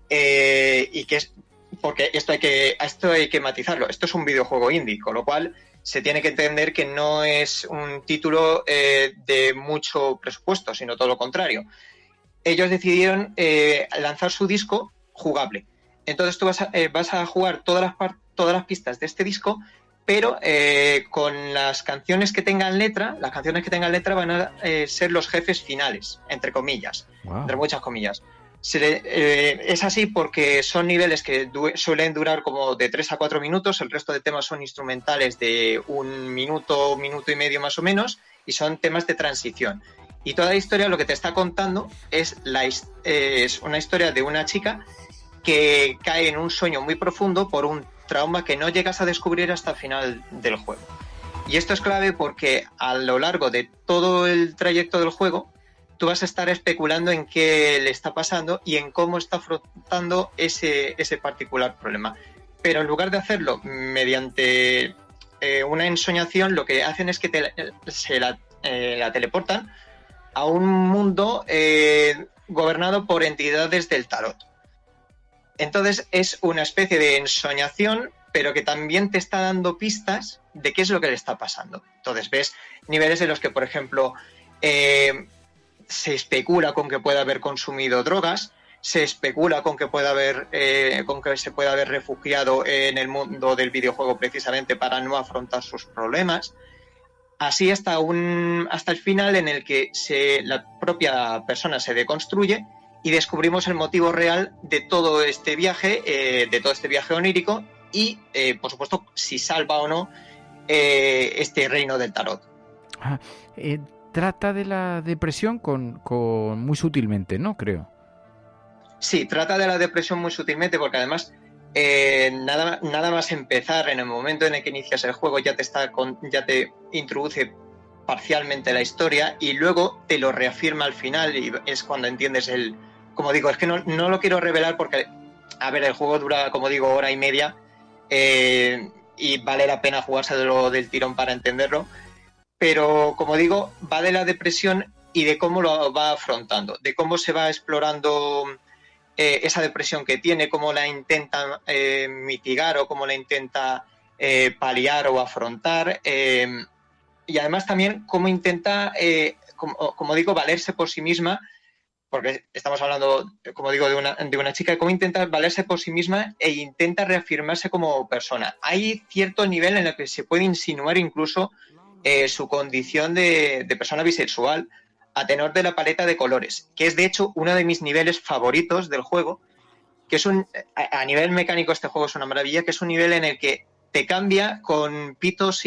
y que es porque esto hay que matizarlo. Esto es un videojuego indie, con lo cual se tiene que entender que no es un título de mucho presupuesto, sino todo lo contrario. Ellos decidieron lanzar su disco jugable. Entonces tú vas a jugar todas las pistas de este disco, pero con las canciones que tengan letra. Las canciones que tengan letra van a ser los jefes finales, entre comillas, wow. Entre muchas comillas. Es así porque son niveles que suelen durar como de 3 a 4 minutos, el resto de temas son instrumentales de 1 minuto, minuto y medio más o menos, y son temas de transición. Y toda la historia lo que te está contando es una historia de una chica que cae en un sueño muy profundo por un trauma que no llegas a descubrir hasta el final del juego. Y esto es clave porque a lo largo de todo el trayecto del juego tú vas a estar especulando en qué le está pasando y en cómo está afrontando ese particular problema. Pero en lugar de hacerlo mediante una ensoñación, lo que hacen es que la teleportan a un mundo gobernado por entidades del tarot. Entonces es una especie de ensoñación, pero que también te está dando pistas de qué es lo que le está pasando. Entonces ves niveles en los que, por ejemplo, se especula con que pueda haber consumido drogas, se especula con que se pueda haber refugiado en el mundo del videojuego precisamente para no afrontar sus problemas. Así hasta el final, en el que la propia persona se deconstruye y descubrimos el motivo real de todo este viaje onírico y, por supuesto, si salva o no este reino del tarot. Trata de la depresión muy sutilmente, ¿no? Creo. Sí, trata de la depresión muy sutilmente porque además nada más empezar, en el momento en el que inicias el juego ya te introduce parcialmente la historia y luego te lo reafirma al final y es cuando entiendes como digo, es que no lo quiero revelar porque, a ver, el juego dura, como digo, 1 hora y media y vale la pena jugárselo del tirón para entenderlo. Pero, como digo, va de la depresión y de cómo lo va afrontando, de cómo se va explorando esa depresión que tiene, cómo la intenta mitigar o cómo la intenta paliar o afrontar. Y además también cómo intenta, como digo, valerse por sí misma, porque estamos hablando, como digo, de una chica, cómo intenta valerse por sí misma e intenta reafirmarse como persona. Hay cierto nivel en el que se puede insinuar incluso su condición de persona bisexual a tenor de la paleta de colores, que es de hecho uno de mis niveles favoritos del juego, que es a nivel mecánico este juego es una maravilla, que es un nivel en el que te cambia con pitos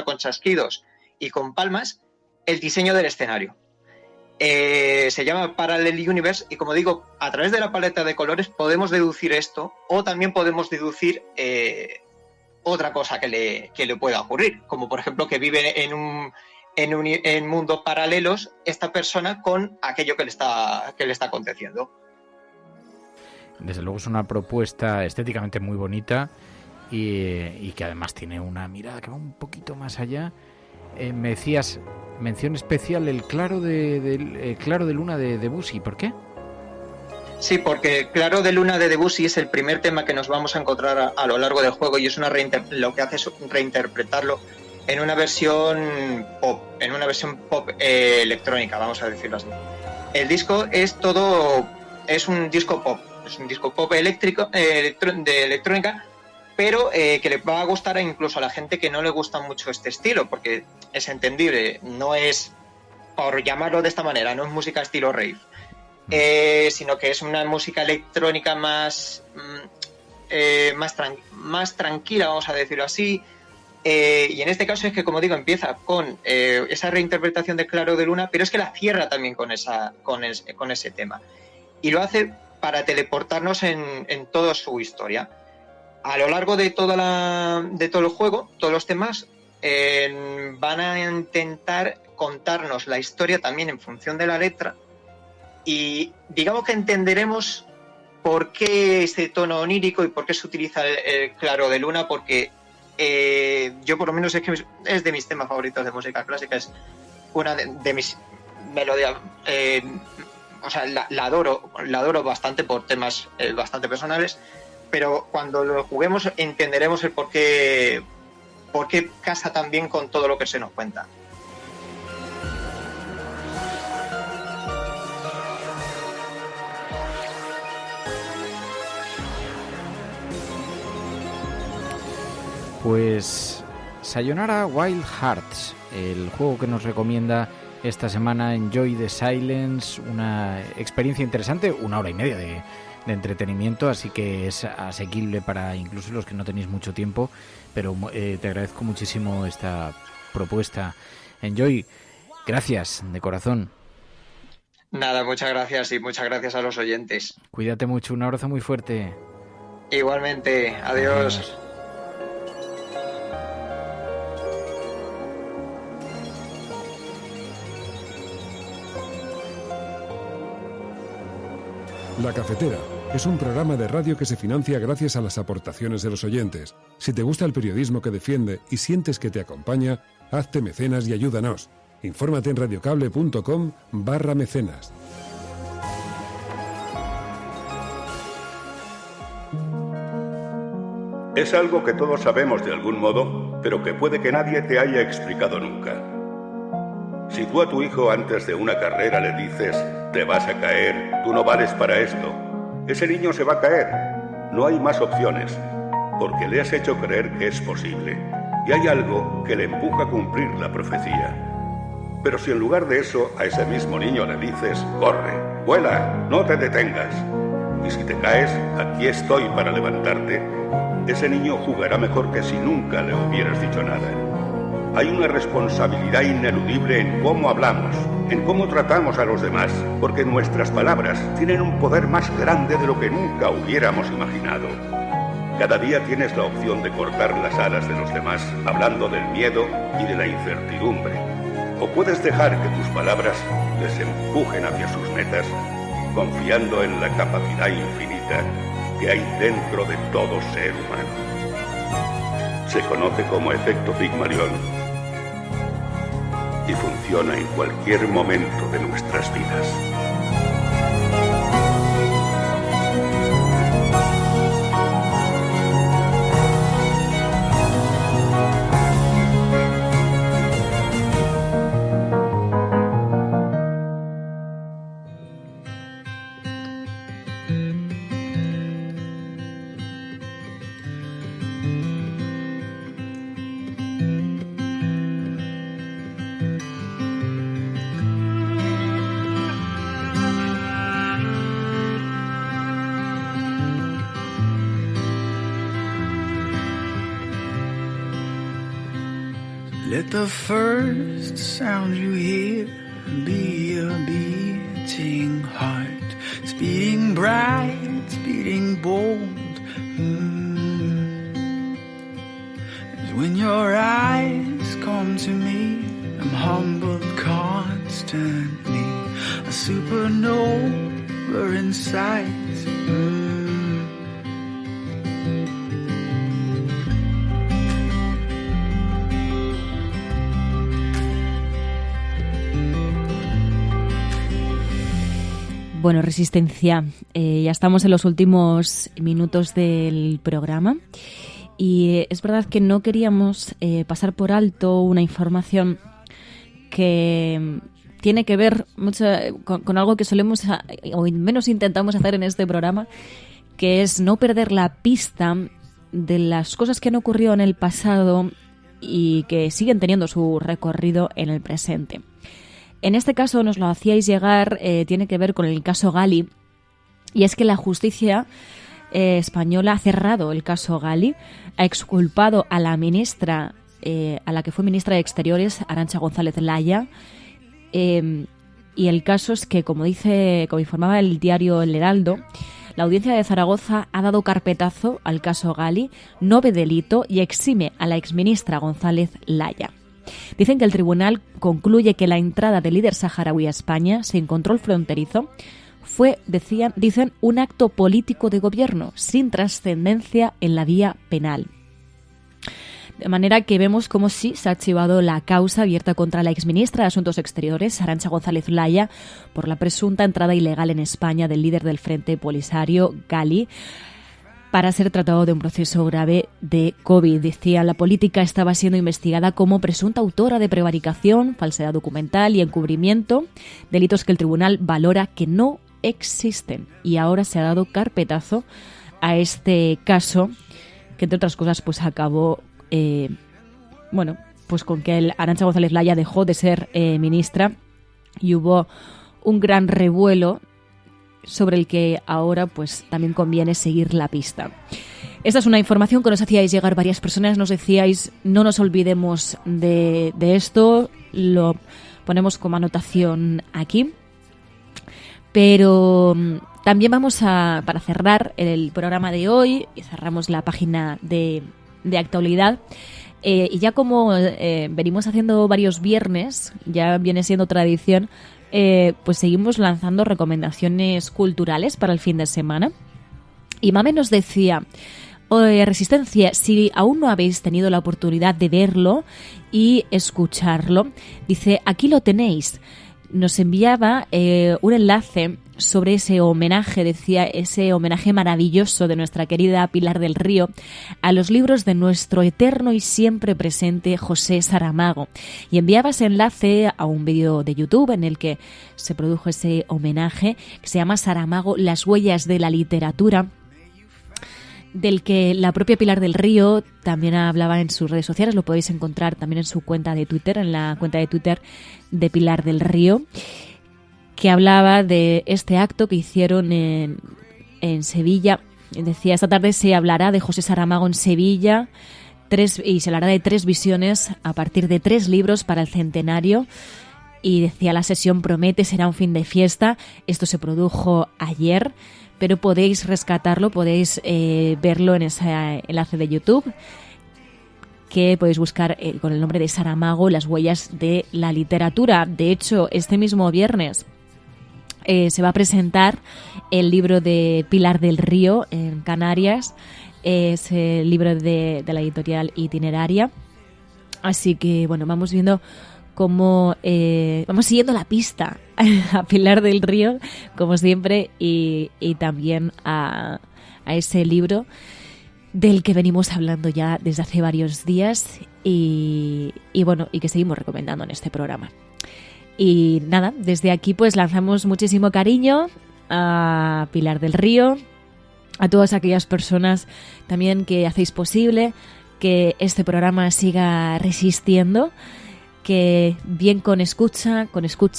con chasquidos y con palmas el diseño del escenario. Se llama Parallel Universe y, como digo, a través de la paleta de colores podemos deducir esto o también podemos deducir otra cosa que le pueda ocurrir, como por ejemplo que vive en mundos paralelos esta persona con aquello que le está aconteciendo. Desde luego es una propuesta estéticamente muy bonita y que además tiene una mirada que va un poquito más allá. Me decías, mención especial, el Claro de Luna de Debussy. ¿Por qué? Sí, porque Claro de Luna de Debussy es el primer tema que nos vamos a encontrar a lo largo del juego y es lo que hace es reinterpretarlo en una versión pop, electrónica, vamos a decirlo así. El disco es un disco pop eléctrico, de electrónica, pero que le va a gustar incluso a la gente que no le gusta mucho este estilo, porque es entendible, no es, por llamarlo de esta manera, no es música estilo rave, sino que es una música electrónica más tranquila, vamos a decirlo así. Y en este caso es que, como digo, empieza con esa reinterpretación de Claro de Luna, pero es que la cierra también con ese tema. Y lo hace para teleportarnos en toda su historia. A lo largo de todo el juego, todos los temas van a intentar contarnos la historia también en función de la letra. Y digamos que entenderemos por qué ese tono onírico y por qué se utiliza el Claro de Luna, porque yo por lo menos es de mis temas favoritos de música clásica, es una de mis melodías, la adoro bastante por temas bastante personales, pero cuando lo juguemos entenderemos el por qué casa tan bien con todo lo que se nos cuenta. Pues Sayonara Wild Hearts, el juego que nos recomienda esta semana Enjoy the Silence, una experiencia interesante, 1 hora y media de entretenimiento, así que es asequible para incluso los que no tenéis mucho tiempo, pero te agradezco muchísimo esta propuesta. Enjoy, gracias de corazón. Nada, muchas gracias y muchas gracias a los oyentes. Cuídate mucho, un abrazo muy fuerte. Igualmente, adiós. Adiós. La Cafetera es un programa de radio que se financia gracias a las aportaciones de los oyentes. Si te gusta el periodismo que defiende y sientes que te acompaña, hazte mecenas y ayúdanos. Infórmate en radiocable.com/mecenas. Es algo que todos sabemos de algún modo, pero que puede que nadie te haya explicado nunca. Si tú a tu hijo antes de una carrera le dices, te vas a caer, tú no vales para esto, ese niño se va a caer. No hay más opciones, porque le has hecho creer que es posible. Y hay algo que le empuja a cumplir la profecía. Pero si en lugar de eso a ese mismo niño le dices, corre, vuela, no te detengas, y si te caes, aquí estoy para levantarte, ese niño jugará mejor que si nunca le hubieras dicho nada. Hay una responsabilidad ineludible en cómo hablamos, en cómo tratamos a los demás, porque nuestras palabras tienen un poder más grande de lo que nunca hubiéramos imaginado. Cada día tienes la opción de cortar las alas de los demás, hablando del miedo y de la incertidumbre. O puedes dejar que tus palabras les empujen hacia sus metas, confiando en la capacidad infinita que hay dentro de todo ser humano. Se conoce como efecto Pigmalión y funciona en cualquier momento de nuestras vidas. Let the first sound you hear be a beating heart, speeding bright, speeding bold. when your eyes come to me, I'm humbled constantly, a supernova inside. Bueno, Resistencia, ya estamos en los últimos minutos del programa y es verdad que no queríamos pasar por alto una información que tiene que ver mucho con algo que solemos, o menos intentamos hacer en este programa, que es no perder la pista de las cosas que han ocurrido en el pasado y que siguen teniendo su recorrido en el presente. En este caso nos lo hacíais llegar, tiene que ver con el caso Gali, y es que la justicia española ha cerrado el caso Gali, ha exculpado a la ministra, a la que fue ministra de Exteriores, Arantxa González Laya, y el caso es que, como informaba el diario El Heraldo, la audiencia de Zaragoza ha dado carpetazo al caso Gali, no ve delito y exime a la exministra González Laya. Dicen que el tribunal concluye que la entrada del líder saharaui a España sin control fronterizo fue, dicen, un acto político de gobierno sin trascendencia en la vía penal. De manera que vemos como sí se ha archivado la causa abierta contra la exministra de Asuntos Exteriores, Arantxa González Laya, por la presunta entrada ilegal en España del líder del Frente Polisario, Gali, para ser tratado de un proceso grave de COVID. Decía, la política estaba siendo investigada como presunta autora de prevaricación, falsedad documental y encubrimiento, delitos que el tribunal valora que no existen. Y ahora se ha dado carpetazo a este caso, que entre otras cosas pues acabó, pues con que Arantxa González Laya dejó de ser ministra y hubo un gran revuelo sobre el que ahora pues también conviene seguir la pista. Esta es una información que nos hacíais llegar varias personas, nos decíais no nos olvidemos de esto, lo ponemos como anotación aquí, pero también vamos para cerrar el programa de hoy, y cerramos la página de actualidad, y ya como venimos haciendo varios viernes, ya viene siendo tradición, pues seguimos lanzando recomendaciones culturales para el fin de semana. Y Mame nos decía, Resistencia, si aún no habéis tenido la oportunidad de verlo y escucharlo, dice, aquí lo tenéis. Nos enviaba un enlace sobre ese homenaje, decía, ese homenaje maravilloso de nuestra querida Pilar del Río a los libros de nuestro eterno y siempre presente José Saramago. Y enviaba ese enlace a un vídeo de YouTube en el que se produjo ese homenaje, que se llama Saramago, las huellas de la literatura, del que la propia Pilar del Río también hablaba en sus redes sociales. Lo podéis encontrar también en su cuenta de Twitter, en la cuenta de Twitter de Pilar del Río, que hablaba de este acto que hicieron en Sevilla. Decía, esta tarde se hablará de José Saramago en Sevilla y se hablará de 3 visiones a partir de 3 libros para el centenario. Y decía, la sesión promete, será un fin de fiesta. Esto se produjo ayer, pero podéis rescatarlo, podéis verlo en ese enlace de YouTube, que podéis buscar con el nombre de Saramago, las huellas de la literatura. De hecho, este mismo viernes se va a presentar el libro de Pilar del Río en Canarias, es el libro de la editorial Itineraria. Así que, bueno, vamos viendo cómo vamos siguiendo la pista a Pilar del Río, como siempre, y también a ese libro del que venimos hablando ya desde hace varios días y que seguimos recomendando en este programa. Y nada, desde aquí pues lanzamos muchísimo cariño a Pilar del Río, a todas aquellas personas también que hacéis posible que este programa siga resistiendo, que bien con escucha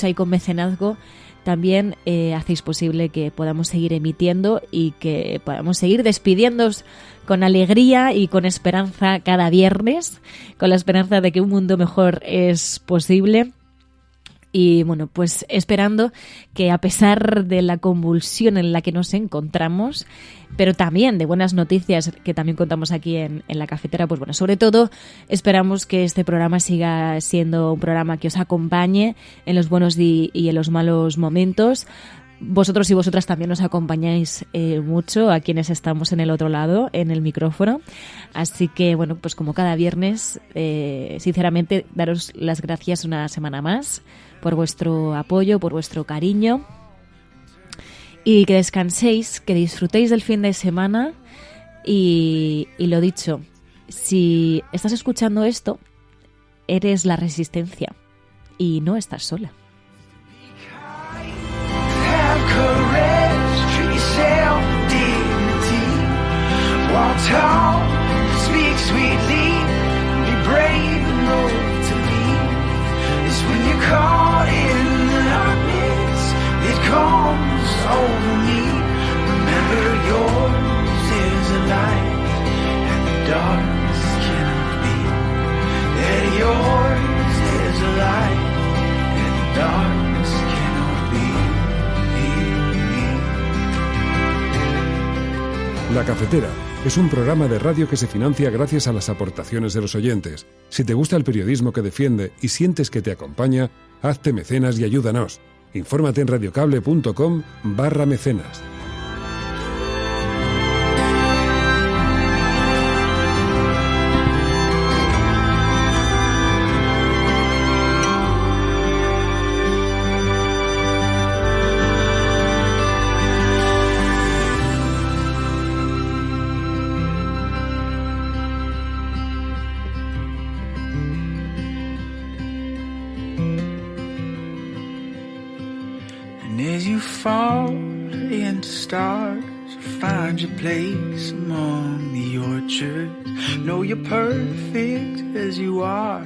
y con mecenazgo también hacéis posible que podamos seguir emitiendo y que podamos seguir despidiéndoos con alegría y con esperanza cada viernes, con la esperanza de que un mundo mejor es posible Y bueno, pues esperando que a pesar de la convulsión en la que nos encontramos, pero también de buenas noticias que también contamos aquí en la cafetera, pues bueno, sobre todo esperamos que este programa siga siendo un programa que os acompañe en los buenos y en los malos momentos. Vosotros y vosotras también nos acompañáis mucho a quienes estamos en el otro lado, en el micrófono. Así que, bueno, pues como cada viernes, sinceramente, daros las gracias una semana más por vuestro apoyo, por vuestro cariño. Y que descanséis, que disfrutéis del fin de semana. Y lo dicho, si estás escuchando esto, eres la resistencia y no estás sola. Courage, treat yourself with dignity. Walk tall, speak sweetly, be brave enough to lead. It's when you're caught in the darkness, it comes over me. Remember, yours is a light, and the darkness cannot be. That yours is a light, and the darkness cannot be. La Cafetera es un programa de radio que se financia gracias a las aportaciones de los oyentes. Si te gusta el periodismo que defiende y sientes que te acompaña, hazte mecenas y ayúdanos. Infórmate en radiocable.com/mecenas. And as you fall into stars, find your place among the orchards. Know you're perfect as you are.